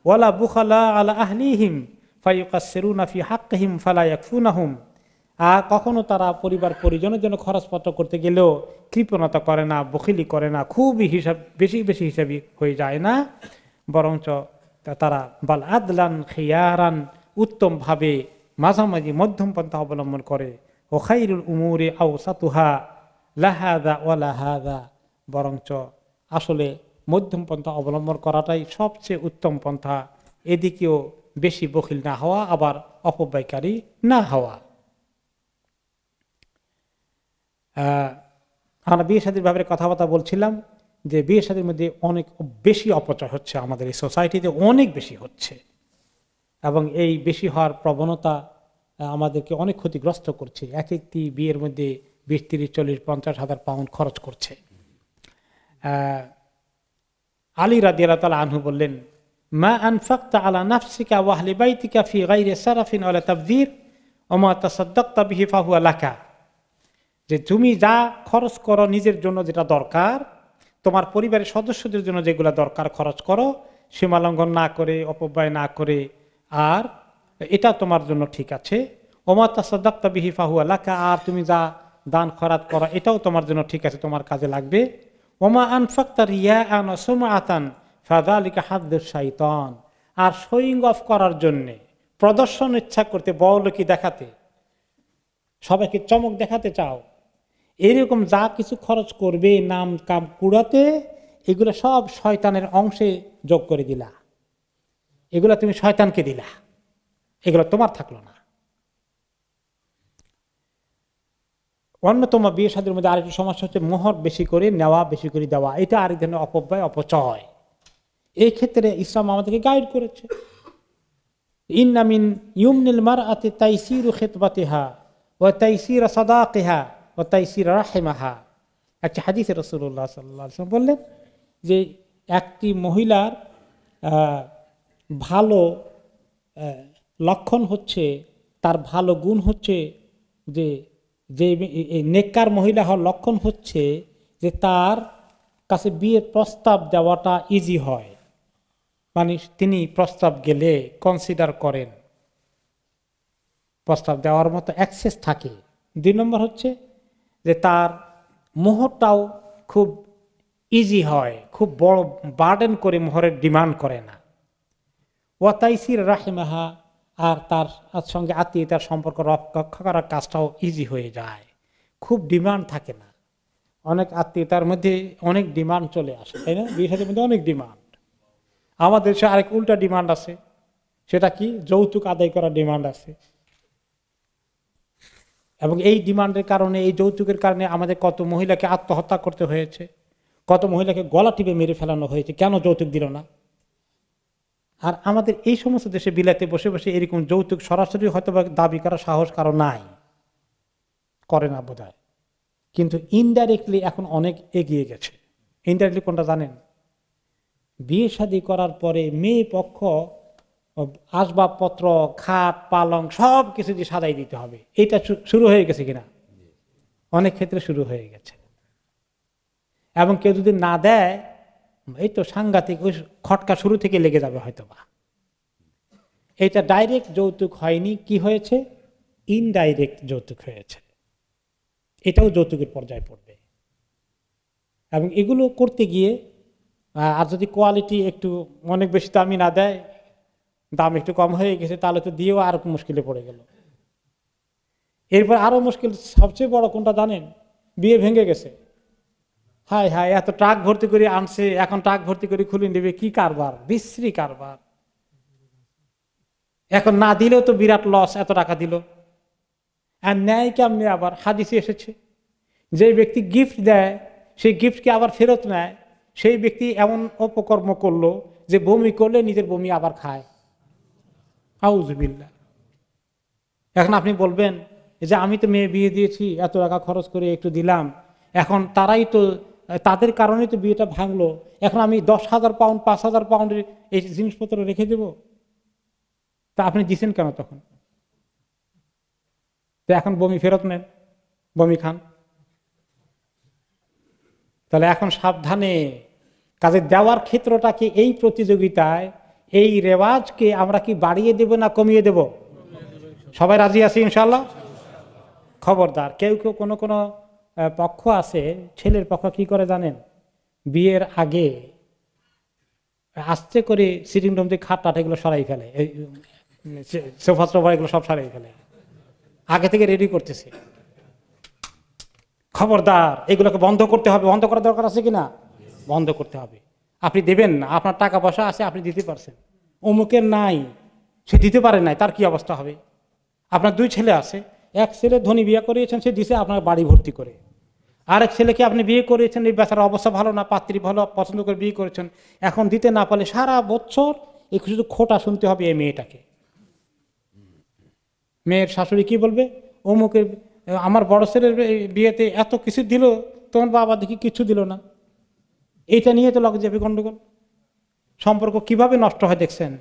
ওয়ালা বুখালা আলা আহলিহিম ফায়ুকাসসিরুনা ফি হাক্কিহিম ফালা ইয়াকফুনাহুম, আর কখনো তারা পরিবার পরিজনের জন্য খরচপত্র করতে গেলেও কৃপণতা করে না, বখিলি করে না, খুবই বেশি বেশি হিসাবি হয়ে যায় না, বরঞ্চ তারা বাল আদলান খিয়ারান, উত্তমভাবে মাঝামাঝি মধ্যম পন্থা অবলম্বন করে। ও খাইরুল উমুরি আওসাতুহা লাহাদা ওয়া লাহাদা, বরঞ্চ আসলে মধ্যম পন্থা অবলম্বন করাটাই সবচেয়ে উত্তম পন্থা, এদিকেও বেশি বখিল না হওয়া, আবার অপব্যয়কারী না হওয়া। আমরা বিয়ে শাদীর ব্যাপারে কথাবার্তা বলছিলাম যে বিয়ে শাদীর মধ্যে অনেক বেশি অপচয় হচ্ছে, আমাদের এই সোসাইটিতে অনেক বেশি হচ্ছে, এবং এই বেশি হওয়ার প্রবণতা আমাদেরকে অনেক ক্ষতিগ্রস্ত করছে। এক একটি বিয়ের মধ্যে 20, 30, 40, 50,000 পাউন্ড খরচ করছে। আলী রাদিয়াল্লাহু তাআলা আনহু বললেন, মা আনফাকতা আলা নাফসিকা ওয়া আহলি বাইতিকা ফি গায়রি সারাফিন ওয়ালা তাবযির ওয়া মা তাসাদ্দাকতা বিহি ফাহুয়া লাকা, যে তুমি যা খরচ করো নিজের জন্য যেটা দরকার, তোমার পরিবারের সদস্যদের জন্য যেগুলো দরকার খরচ করো, সীমালঙ্ঘন না করে, অপব্যয় না করে, আর এটা তোমার জন্য ঠিক আছে। ওমা তাসাদ্দাকতা বিহি ফাহুয়া লাকা, আর তুমি যা দান খয়রাত করো এটাও তোমার জন্য ঠিক আছে, তোমার কাজে লাগবে। ওমা আনফাকতা রিয়াআন ওয়া সুমআতান ফাযালিকা হাদ্দুশ শাইতান, আর শোয়িং অফ করার জন্য, প্রদর্শন ইচ্ছা করতে, বড়লোকি দেখাতে, সবাইকে চমক দেখাতে চাও, এরকম যা কিছু খরচ করবে নাম কাম কুড়াতে, এগুলো সব শয়তানের অংশে যোগ করে দিলা, এগুলো তুমি শয়তানকে দিলা, এগুলো তোমার থাকলো না। অন্যতম বিয়ে শাদীর মধ্যে আরেকটি সমস্যা হচ্ছে মোহর বেশি করে নেওয়া, বেশি করে দেওয়া, এটা আরেক ধরনের অপব্যয়, অপচয়। এই ক্ষেত্রে ইসলাম আমাদেরকে গাইড করেছে, ইন্না মিন ইউমনিল মারআতি তাইসিরু খিতবাতিহা ওয়া তাইসির সাদাকিহা ওয়া তাইসির রাহিমাহা। একটা হাদিসে রাসূলুল্লাহ সাল্লাল্লাহু আলাইহি ওয়াসাল্লাম বললেন যে একটি মহিলার ভালো লক্ষণ হচ্ছে, তার ভালো গুণ হচ্ছে যে নেককার মহিলা হওয়ার লক্ষণ হচ্ছে যে তার কাছে বিয়ের প্রস্তাব দেওয়াটা ইজি হয়, মানে তিনি প্রস্তাব গেলে কনসিডার করেন, প্রস্তাব দেওয়ার মতো অ্যাক্সেস থাকে। 2 নম্বর হচ্ছে যে তার মোহরটাও খুব ইজি হয়, খুব বড় বার্ডেন করে মোহরের ডিমান্ড করে না। ওয়া তাইসির রাহিমাহা, আর তার সঙ্গে আত্মীয়তার সম্পর্ক রক্ষা করার কাজটাও ইজি হয়ে যায়, খুব ডিমান্ড থাকে না। অনেক আত্মীয়তার মধ্যে অনেক ডিমান্ড চলে আসে, তাই না? বিয়ে শাদীর মধ্যে অনেক ডিমান্ড। আমাদের দেশে আরেক উল্টা ডিমান্ড আছে, সেটা কি? যৌতুক আদায় করার ডিমান্ড আছে। এবং এই ডিমান্ডের কারণে, এই যৌতুকের কারণে আমাদের কত মহিলাকে আত্মহত্যা করতে হয়েছে, কত মহিলাকে গলা টিপে মেরে ফেলানো হয়েছে, কেন যৌতুক দিল না। আর আমাদের এই সমস্ত দেশে বিলাতে বসে বসে এরকম যৌতুক সরাসরি হয়তো দাবি করার সাহস কারো নাই, করে না বোধহয়, কিন্তু ইনডাইরেক্টলি এখন অনেক এগিয়ে গেছে। ইনডাইরেক্টলি কোনটা জানেন? বিয়ে শাদী করার পরে মেয়ে পক্ষ আসবাবপত্র, খাট পালং সব কিছু দিয়ে সাজাই দিতে হবে, এটা শুরু হয়ে গেছে কিনা? অনেক ক্ষেত্রে শুরু হয়ে গেছে। এবং কেউ যদি না দেয়, এই তো সাংঘাতিক, ওই খটকা শুরু থেকে লেগে যাবে হয়তো বা। এটা ডাইরেক্ট যৌতুক হয়নি, কি হয়েছে? ইনডাইরেক্ট যৌতুক হয়েছে। এটাও যৌতুকের পর্যায়ে পড়বে। এবং এগুলো করতে গিয়ে আর যদি কোয়ালিটি একটু অনেক বেশি দামি না দেয়, দাম একটু কম হয়ে গেছে, তাহলে তো দিয়েও আরো মুশকিলে পড়ে গেল। এরপর আরো মুশকিল সবচেয়ে বড় কোনটা জানেন? বিয়ে ভেঙে গেছে, হায় হায় এত ট্রাক ভর্তি করে আনছে, এখন ট্রাক ভর্তি করে খুলে নেবে, কি কারবার, বিশ্রী কারবার। এখন না দিলেও তো বিরাট লস, এত টাকা দিল। আর ন্যায় কেমনি? আবার হাদিসে এসেছে যে ব্যক্তি গিফট দেয় সেই গিফটকে আবার ফেরত নেয়, সেই ব্যক্তি এমন অপকর্ম করলো যে বমি করলে নিজের বমি আবার খায়। আউযুবিল্লাহ। এখন আপনি বলবেন যে আমি তো মেয়ে বিয়ে দিয়েছি, এত টাকা খরচ করে একটু দিলাম, এখন তারাই তো, তাদের কারণেই তো বিয়েটা ভাঙলো, এখন আমি 10,000 পাউন্ড 5,000 পাউন্ডের এই জিনিসপত্র রেখে দেব? তা আপনি দিচ্ছেন কেন তখন? তো এখন বমি ফেরত নেন, বমি খান। তাহলে এখন সাবধানে। কাজে দেওয়ার ক্ষেত্রটাকে এই প্রতিযোগিতায়, এই রেওয়াজকে আমরা কি বাড়িয়ে দেব না কমিয়ে দেব? সবাই রাজি আছি ইনশাল্লাহ? খবরদার, কেউ কেউ কোনো কোনো পক্ষ আছে, ছেলের পক্ষ কি করে জানেন? বিয়ের আগে আস্তে করে সিটিং রুম থেকে খাট টাট এগুলো সরাই ফেলে, সোফা টোফা এগুলো সব সরাই ফেলে, আগে থেকে রেডি করতেছে। খবরদার, এগুলোকে বন্ধ করতে হবে। বন্ধ করার দরকার আছে কিনা? বন্ধ করতে হবে। আপনি দেবেন না, আপনার টাকা পয়সা আছে, আপনি দিতে পারছেন, অমুকের নাই, সে দিতে পারে নাই, তার কি অবস্থা হবে? আপনার 2 ছেলে আছে, এক ছেলে ধনী বিয়ে করিয়েছেন, সে দিছে আপনার বাড়ি ভর্তি করে। আরেক ছেলেকে আপনি বিয়ে করিয়েছেন, এই বেচার অবস্থা ভালো না, পাত্রী ভালো পছন্দ করে বিয়ে করেছেন, এখন দিতে না পারলে সারা বছর একটু শুধু খোটা শুনতে হবে এই মেয়েটাকে। মেয়ের শাশুড়ি কি বলবে? অমুকের, আমার বড় ছেলের বিয়েতে এত কিছু দিল, তোমার বাবা দেখি কিছু দিল না। এইটা নিয়ে তো লগে যাবে গন্ডগোল। সম্পর্ক কিভাবে নষ্ট হয় দেখছেন?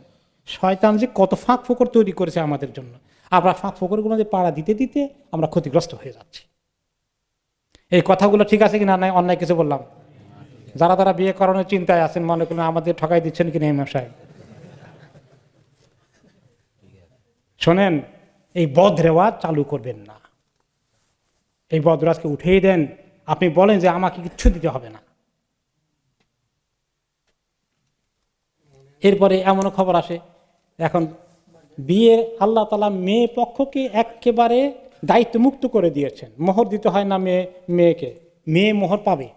শয়তান যে কত ফাঁক ফোকর তৈরি করেছে আমাদের জন্য। আমরা ফাঁক ফোকরগুলো যে পাড়া দিতে দিতে আমরা ক্ষতিগ্রস্ত হয়ে যাচ্ছি। এই কথাগুলো ঠিক আছে কিনা? নাই অন্যায় কিছু বললাম? যারা তারা বিয়ে করানোর চিন্তায় আছেন, মনে করেন আমাদের ঠকাই দিচ্ছেন কিনা ইমাম সাহেব। শোনেন, এই বদ রেওয়াজ চালু করবেন না। এই বদ রেওয়াজকে উঠিয়ে দেন। আপনি বলেন যে আমাকে কিচ্ছু দিতে হবে না। এরপরে এমনও খবর আসে, এখন বিয়ে আল্লাহ তাআলা মেয়ে পক্ষকে একেবারে দায়িত্ব মুক্ত করে দিয়েছেন। মোহর দিতে হয় না মেয়েকে, মেয়ে মোহর পাবে।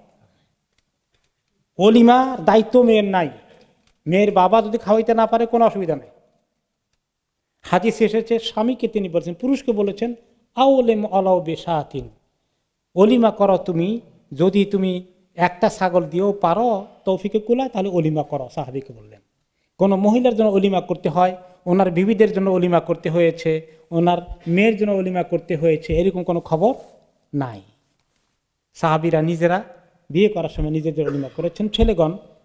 অলিমার দায়িত্ব মেয়ের নাই। মেয়ের বাবা যদি খাওয়াইতে না পারে কোনো অসুবিধা নেই। হাদিস এসেছে, স্বামীকে তিনি বলেছেন, পুরুষকে বলেছেন, আওলেম আলাও বেশাতিন, অলিমা করো তুমি, যদি তুমি একটা ছাগল দিয়েও পারো তৌফিকে কুলায়, তাহলে অলিমা করো। সাহাবীকে বললেন, কোনো মহিলার জন্য অলিমা করতে হয়, ওনার বিবিদের জন্য অলিমা করতে হয়েছে, ওনার মেয়ের জন্য অলিমা করতে হয়েছে, এরকম কোনো খবর নাই। সাহাবীরা নিজেরা বিয়ে করার সময় নিজেদের অলিমা করেছেন,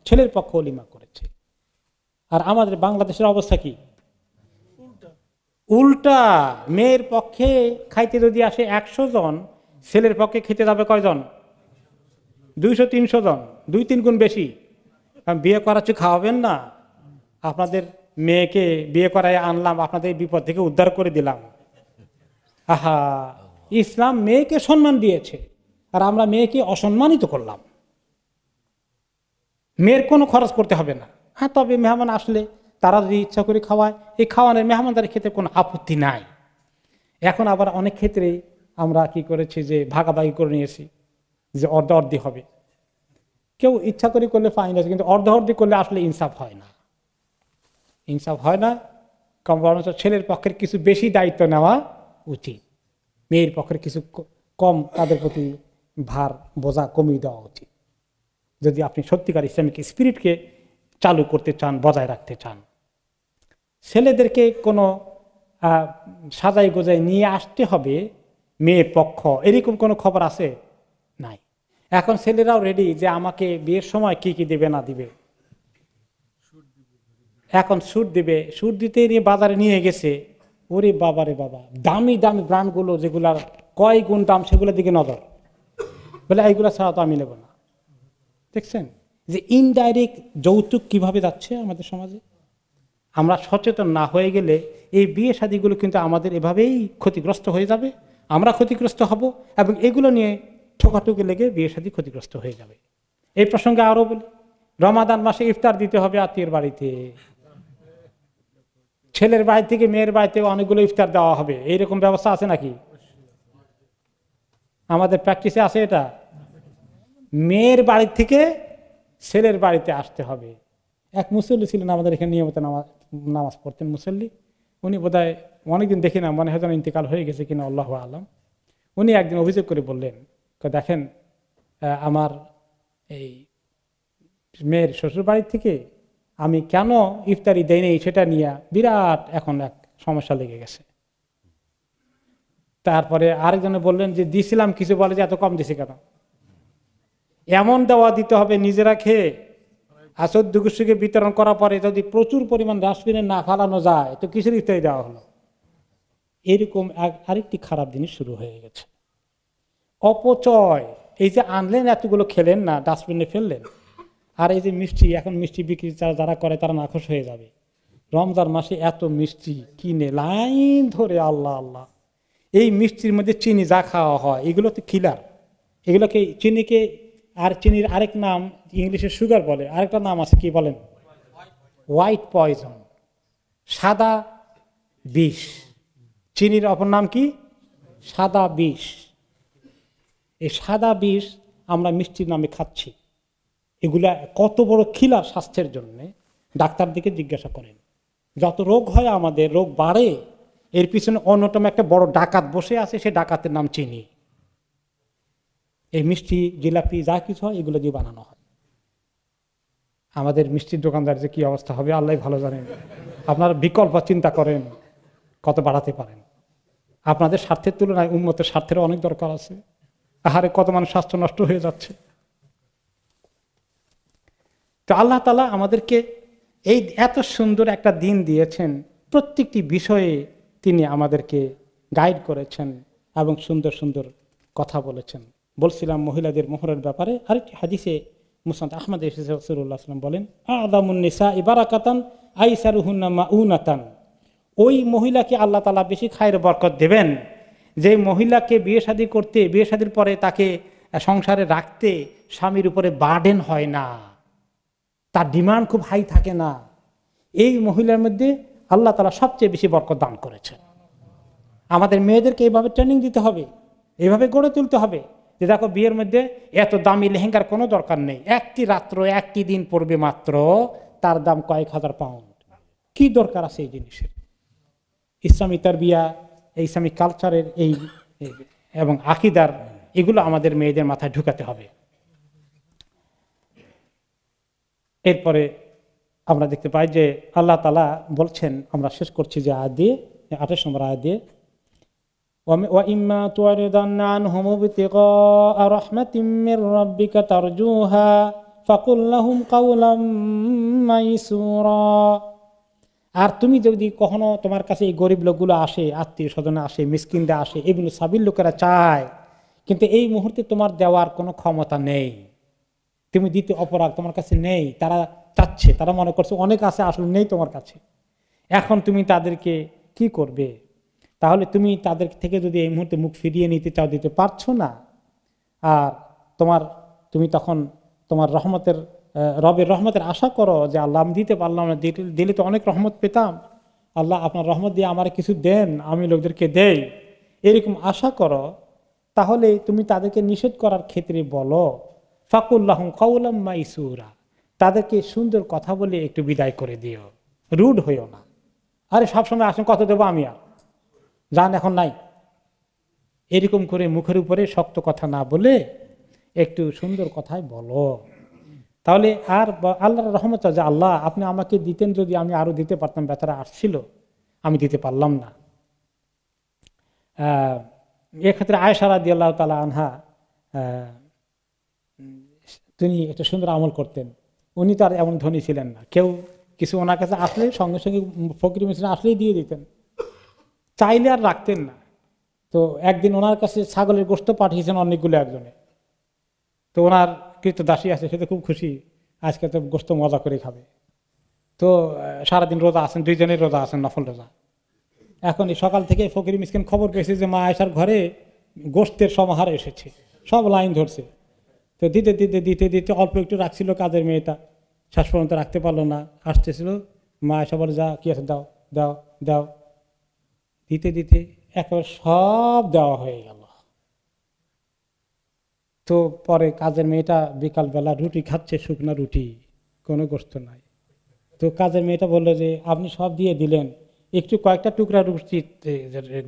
ছেলের পক্ষ অলিমা করেছে। আর আমাদের বাংলাদেশের অবস্থা কি? উল্টা। মেয়ের পক্ষে খাইতে যদি আসে 100 জন, ছেলের পক্ষে খেতে যাবে কয়জন? 200-300 জন, 2-3 গুণ বেশি। বিয়ে করাচ্ছি, খাওয়াবেন না? আপনাদের মেয়েকে বিয়ে করায় আনলাম, আপনাদের বিপদ থেকে উদ্ধার করে দিলাম। আহা, ইসলাম মেয়েকে সম্মান দিয়েছে, আর আমরা মেয়েকে অসম্মানিত করলাম। মেয়ের কোনো খরচ করতে হবে না। হ্যাঁ, তবে মেহমান আসলে তারা যদি ইচ্ছা করে খাওয়ায়, এই খাওয়ানোর মেহমানদারি খেতে কোনো আপত্তি নাই। এখন আবার অনেক ক্ষেত্রে আমরা কি করেছি যে ভাগাভাগি করে নিয়েছি, যে অর্ধি হবে। কেউ ইচ্ছা করে করলে ফাইন আছে, কিন্তু অর্ধি করলে আসলে ইনসাফ হয় না। ইনসাফ হয় না। বরঞ্চ ছেলের পক্ষের কিছু বেশি দায়িত্ব নেওয়া উচিত, মেয়ের পক্ষের কিছু কম, তাদের প্রতি ভার বোঝা কমিয়ে দেওয়া উচিত, যদি আপনি সত্যিকার ইসলামিক স্পিরিটকে চালু করতে চান, বজায় রাখতে চান। ছেলেদেরকে কোনো সাজাই গোজাই নিয়ে আসতে হবে মেয়ের পক্ষ, এরকম কোনো খবর আছে? নাই। এখন ছেলেরাও রেডি যে আমাকে বিয়ের সময় কি কি দেবে না দিবে। এখন সুট দিবে, সুট দিতে নিয়ে বাজারে নিয়ে গেছে, ওরে বাবা রে বাবা, দামি দামি ব্র্যান্ডগুলো যেগুলার কয় গুণ দাম, সেগুলোর দিকে নজর, বলে এইগুলো ছাড়া তো আমি নেব না। দেখছেন যে ইনডাইরেক্ট যৌতুক কিভাবে যাচ্ছে আমাদের সমাজে। আমরা সচেতন না হয়ে গেলে এই বিয়ে শাদীগুলো কিন্তু আমাদের এভাবেই ক্ষতিগ্রস্ত হয়ে যাবে, আমরা ক্ষতিগ্রস্ত হব, এবং এগুলো নিয়ে ঠোকাঠুকি লেগে বিয়ে শাদী ক্ষতিগ্রস্ত হয়ে যাবে। এই প্রসঙ্গে আরো বলি, রমাদান মাসে ইফতার দিতে হবে আত্মীয়ের বাড়িতে, ছেলের বাড়ি থেকে মেয়ের বাড়িতে অনেকগুলো ইফতার দেওয়া হবে, এইরকম ব্যবস্থা আছে নাকি? আমাদের প্র্যাকটিসে আছে এটা। মেয়ের বাড়ি থেকে ছেলের বাড়িতে আসতে হবে। এক মুসল্লি ছিলেন আমাদের এখানে, নিয়মিত নামাজ পড়তেন মুসল্লি। উনি বোধহয় অনেকদিন দেখি না, মনে হয় যেন ইন্তেকাল হয়ে গেছে কিনা, আল্লাহু আলাম। উনি একদিন অভিযোগ করে বললেন, দেখেন আমার এই মেয়ের শ্বশুর বাড়ি থেকে আমি কেন ইফতারি দেই নেই সেটা নিয়ে বিরাট এখন এক সমস্যা লেগে গেছে। তারপরে আরেকজনে বললেন যে দিছিলাম কিছু, বলে যে এত কম দিছে কেন? এমন দেওয়া দিতে হবে নিজেরা খেয়ে, আসর দুগুসুকে বিতরণ করার পরে যদি প্রচুর পরিমাণ ডাস্টবিনে না ফালানো যায় তো কিসের ইফতারি দেওয়া হলো? এরকম আরেকটি খারাপ জিনিস শুরু হয়ে গেছে, অপচয়। এই যে আনলেন এতগুলো খেলেন না, ডাস্টবিনে ফেললেন। আর এই যে মিষ্টি, এখন মিষ্টি বিক্রি যারা করে তারা নাখোশ হয়ে যাবে। রমজান মাসে এত মিষ্টি কিনে লাইন ধরে, আল্লাহ আল্লাহ। এই মিষ্টির মধ্যে চিনি যা খাওয়া হয় এগুলো তো কিলার। এগুলোকে চিনিকে, আর চিনির আরেক নাম ইংলিশে সুগার বলে, আরেকটা নাম আছে কি বলেন? হোয়াইট পয়জন, সাদা বিষ। চিনির অপর নাম কি? সাদা বিষ। এই সাদা বিষ আমরা মিষ্টির নামে খাচ্ছি। এগুলা কত বড় খিলার স্বাস্থ্যের জন্য, ডাক্তার দিকে জিজ্ঞাসা করেন। যত রোগ হয় আমাদের, রোগ বাড়ে, এর পিছনে অন্যতম একটা বড় ডাকাত বসে আছে, সে ডাকাতের নাম চিনি। এই মিষ্টি, জিলাপি যা কিছু হয় এগুলো দিয়ে বানানো হয়। আমাদের মিষ্টির দোকানদার যে কি অবস্থা হবে আল্লাহ ভালো জানেন। আপনারা বিকল্প চিন্তা করেন কত বাড়াতে পারেন। আপনাদের স্বার্থের তুলনায় উম্মতের স্বার্থের অনেক দরকার আছে। আহারে কত মানুষ স্বাস্থ্য নষ্ট হয়ে যাচ্ছে। তো আল্লাহ তাআলা আমাদেরকে এই এত সুন্দর একটা দিন দিয়েছেন, প্রত্যেকটি বিষয়ে তিনি আমাদেরকে গাইড করেছেন এবং সুন্দর সুন্দর কথা বলেছেন। বলছিলাম মহিলাদের মোহরের ব্যাপারে আরেকটি হাদিসে মুসনাদ আহমদ এসেছে, রাসূলুল্লাহ সাল্লাল্লাহু আলাইহি ওয়াসাল্লাম বলেন, আযামুন নিসাই বারাকাতান আইসারুহুন্না মাউনাতান। ওই মহিলাকে আল্লাহ তাআলা বেশি খায়ের বরকত দেবেন যে মহিলাকে বিয়ে শাদী করতে, বিয়ে শাদীর পরে তাকে সংসারে রাখতে স্বামীর উপরে বার্ডেন হয় না, তার ডিমান্ড খুব হাই থাকে না। এই মহিলার মধ্যে আল্লাহ তাআলা সবচেয়ে বেশি বরকত দান করেছেন। আমাদের মেয়েদেরকে এইভাবে ট্রেনিং দিতে হবে, এইভাবে গড়ে তুলতে হবে যে দেখো বিয়ের মধ্যে এত দামি লেহেঙ্গার কোনো দরকার নেই, একটি রাত্র একটি দিন পড়বে মাত্র, তার দাম কয়েক হাজার পাউন্ড। কি দরকার আছে এই জিনিসের? ইসলামী তারবিয়া, ইসলামী কালচারের এই এবং আকীদার, এগুলো আমাদের মেয়েদের মাথায় ঢুকাতে হবে। এরপরে আমরা দেখতে পাই যে আল্লাহ তাআলা বলছেন, আমরা শেষ করছি যে আয়াত দিয়ে, 28 নম্বর আয়াত দিয়ে, وَإِمَّا تُعْرِضَنَّ عَنْهُمُ ابْتِغَاءَ رَحْمَةٍ مِّن رَّبِّكَ تَرْجُوهَا فَقُل لَّهُمْ قَوْلًا مَّيْسُورًا। আর তুমি যদি কখনো তোমার কাছে এই গরিব লোকগুলো আসে, আত্মীয় স্বজন আসে, মিসকিনরা আসে, এগুলো সাবিল লোকেরা চায়, কিন্তু এই মুহূর্তে তোমার দেওয়ার কোনো ক্ষমতা নেই, তুমি দিতে অপরাগ তোমার কাছে নেই, তারা চাচ্ছে, তারা মনে করছে অনেক আছে, আসলে নেই তোমার কাছে। এখন তুমি তাদেরকে কি করবে? তাহলে তুমি তাদের থেকে যদি এই মুহূর্তে মুখ ফিরিয়ে নিতে চাও, দিতে পারছো না। আর তুমি তখন তোমার রবের রহমতের আশা করো যে আল্লাহ আমি দিতে পারলাম না, দিলে তো অনেক রহমত পেতাম, আল্লাহ আপনার রহমত দিয়ে আমার কিছু দেন, আমি লোকদেরকে দেই, এরকম আশা করো। তাহলে তুমি তাদেরকে নিষেধ করার ক্ষেত্রে বলো ফাকুল্লাহুম কাওলাম মাইসুরা, তাদেরকে সুন্দর কথা বলে একটু বিদায় করে দিও, রুড হইও না। আরে সবসময় আসেন, কত দেবো আমি, আর জান এখন নাই, এরকম করে মুখের উপরে শক্ত কথা না বলে একটু সুন্দর কথাই বলো। তাহলে আর আল্লাহর রহমত যে আল্লাহ আপনি আমাকে দিতেন, যদি আমি আরো দিতে পারতাম, বেচারা আসছিল, আমি দিতে পারলাম না। এক্ষেত্রে আয়েশা রাদিয়াল্লাহু তাআলা আনহা তিনি একটা সুন্দর আমল করতেন। উনি তো আর এমন ধনী ছিলেন না, কেউ কিছু ওনার কাছে আসলে সঙ্গে সঙ্গে ফকির মিসকিন আসলেই দিয়ে দিতেন, চাইলে আর রাখতেন না। তো একদিন ওনার কাছে ছাগলের গোশত পাঠিয়েছেন অনেকগুলো একজনে। তো ওনার কৃতদাসী আছে, সে তো খুব খুশি, আজকে তো গোশত মজা করে খাবে। তো সারাদিন রোজা আছেন, দুইজনের রোজা আছেন, নফল রোজা। এখন এই সকাল থেকে ফকির মিসকিন খবর পেয়েছে যে মা আয়েশার ঘরে গোশতের সমাহার এসেছে, সব লাইন ধরছে। তো দিতে দিতে দিতে দিতে অল্প একটু রাখছিল কাজের মেয়েটা, শেষ পর্যন্ত রাখতে পারলো না, আসতেছিল। মা আয়েশা বলে, যা কি আছে দাও দাও দাও। দিতে দিতে একেবারে সব দেওয়া হয়ে গেল। তো পরে কাজের মেয়েটা বিকালবেলা রুটি খাচ্ছে, শুকনো রুটি, কোনো গোশত নাই। তো কাজের মেয়েটা বললো যে আপনি সব দিয়ে দিলেন, একটু কয়েকটা টুকরা রুটি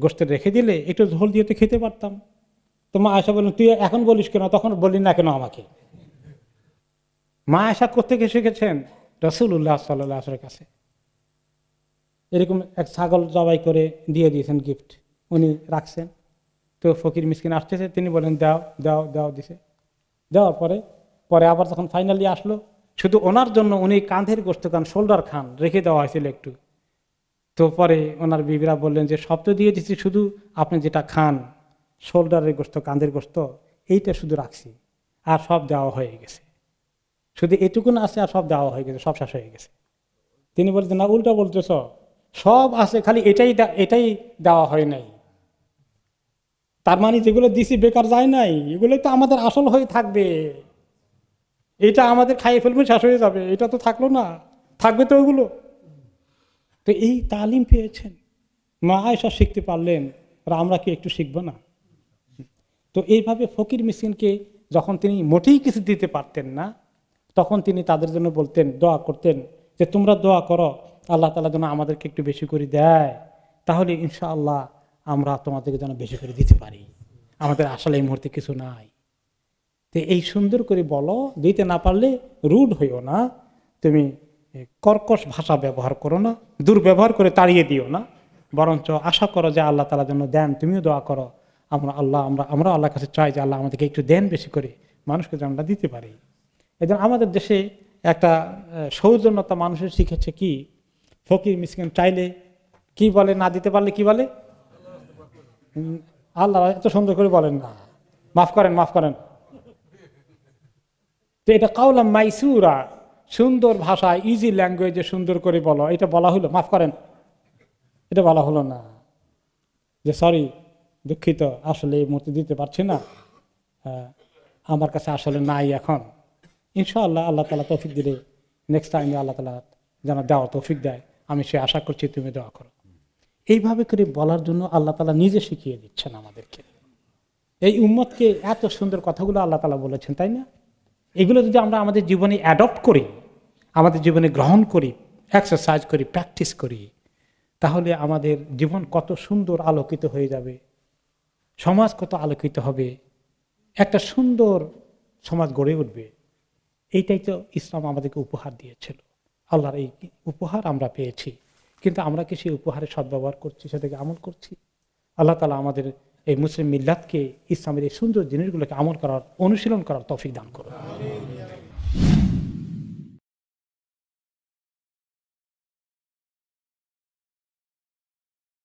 গোশতের রেখে দিলে একটু ঝোল দিয়ে তো খেতে পারতাম। তো মা আয়েশা বললেন, তুই এখন বলিস কেন, তখন বললি না কেন আমাকে? মা আয়েশা কোত্থেকে শিখেছেন? রাসূলুল্লাহ সাল্লাল্লাহু আলাইহি ওয়াসাল্লামের কাছে। এরকম এক ছাগল জবাই করে দিয়ে দিয়েছেন গিফট, উনি রাখছেন। তো ফকির মিসকিন আসতেছে, তিনি বলেন দাও দাও দাও, দিছে। দেওয়ার পরে পরে আবার যখন ফাইনালি আসলো, শুধু ওনার জন্য উনি কাঁধের গোশত খান, শোল্ডার খান, রেখে দেওয়া হয়েছিল একটু। তো পরে ওনার বিবিরা বললেন যে সব তো দিয়ে দিচ্ছি, শুধু আপনি যেটা খান শোল্ডারের গোশত, কাঁধের গোশত, এইটা শুধু রাখছি, আর সব দেওয়া হয়ে গেছে, শুধু এটুকুন আছে আর সব দেওয়া হয়ে গেছে, সব শেষ হয়ে গেছে। তিনি বলছেন, না উল্টা বলতেছ, সব আছে, খালি এটাই দেওয়া হয় নাই। তার মানে যেগুলো দিছি বেকার যায় নাই, এগুলোই তো আমাদের আসল হয়ে থাকবে। এটা আমাদের খাইয়ে ফেলবে, শেষ হয়ে যাবে, এটা তো থাকলো না, থাকবে তো ওগুলো। তো এই তালিম পেয়েছেন, মা আয়েশা শিখতে পারলেন, আর আমরা কি একটু শিখবো না? তো এইভাবে ফকির মিসকিনকে যখন তিনি মোটেই কিছু দিতে পারতেন না, তখন তিনি তাদের জন্য বলতেন, দোয়া করতেন যে তোমরা দোয়া করো আল্লাহ তাআলা যেন আমাদেরকে একটু বেশি করে দেয়, তাহলে ইনশাআল্লাহ আমরা তোমাদেরকে যেন বেশি করে দিতে পারি, আমাদের আসলে এই মুহূর্তে কিছু নাই। তো এই সুন্দর করে বলো, দিতে না পারলে রুড হইও না, তুমি কর্কশ ভাষা ব্যবহার করো না, দুর্ব্যবহার করে তাড়িয়ে দিও না, বরঞ্চ আশা করো যে আল্লাহ তাআলা যেন দেন, তুমিও দোয়া করো আমরা আল্লাহর কাছে চাই যে আল্লাহ আমাদেরকে একটু দেন বেশি করে, মানুষকে যেন আমরা দিতে পারি। এই জন্য আমাদের দেশে একটা সৌজন্যতা মানুষের শিখেছে কি, ফকির মিসকিন চাইলে কি বলে, না দিতে পারলে কি বলে, আল্লাহ এত সুন্দর করে বলেন না, মাফ করেন মাফ করেন। তো এটা কাউলাম মাইসুরা, সুন্দর ভাষা, ইজি ল্যাঙ্গুয়েজে সুন্দর করে বলো, এটা বলা হলো মাফ করেন, এটা বলা হলো না যে সরি দুঃখিত, আসলে এই মুহূর্তে দিতে পারছি না, আমার কাছে আসলে নাই এখন, ইনশাআল্লাহ আল্লাহ তাআলা তৌফিক দিলে নেক্সট টাইমে আল্লাহ তাআলা যেন দেওয়ার তৌফিক দেয়, আমি সে আশা করছি, তুমি দোয়া করো। এইভাবে করে বলার জন্য আল্লাহ তাআলা নিজে শিখিয়ে দিচ্ছেন আমাদেরকে। এই উম্মতকে এত সুন্দর কথাগুলো আল্লাহ তাআলা বলেছেন, তাই না? এগুলো যদি আমরা আমাদের জীবনে অ্যাডপ্ট করি, আমাদের জীবনে গ্রহণ করি, এক্সারসাইজ করি, প্র্যাকটিস করি, তাহলে আমাদের জীবন কত সুন্দর আলোকিত হয়ে যাবে, সমাজ কত আলোকিত হবে, একটা সুন্দর সমাজ গড়ে উঠবে। এইটাই তো ইসলাম আমাদেরকে উপহার দিয়েছিল। আল্লাহর এই উপহার আমরা পেয়েছি, কিন্তু আমরা কি সেই উপহারের সদ্ব্যবহার করছি, সেটাকে আমল করছি? আল্লাহ তাআলা আমাদের এই মুসলিম মিল্লাতকে ইসলামের এই সুন্দর জিনিসগুলোকে আমল করার, অনুশীলন করার তৌফিক দান করুন।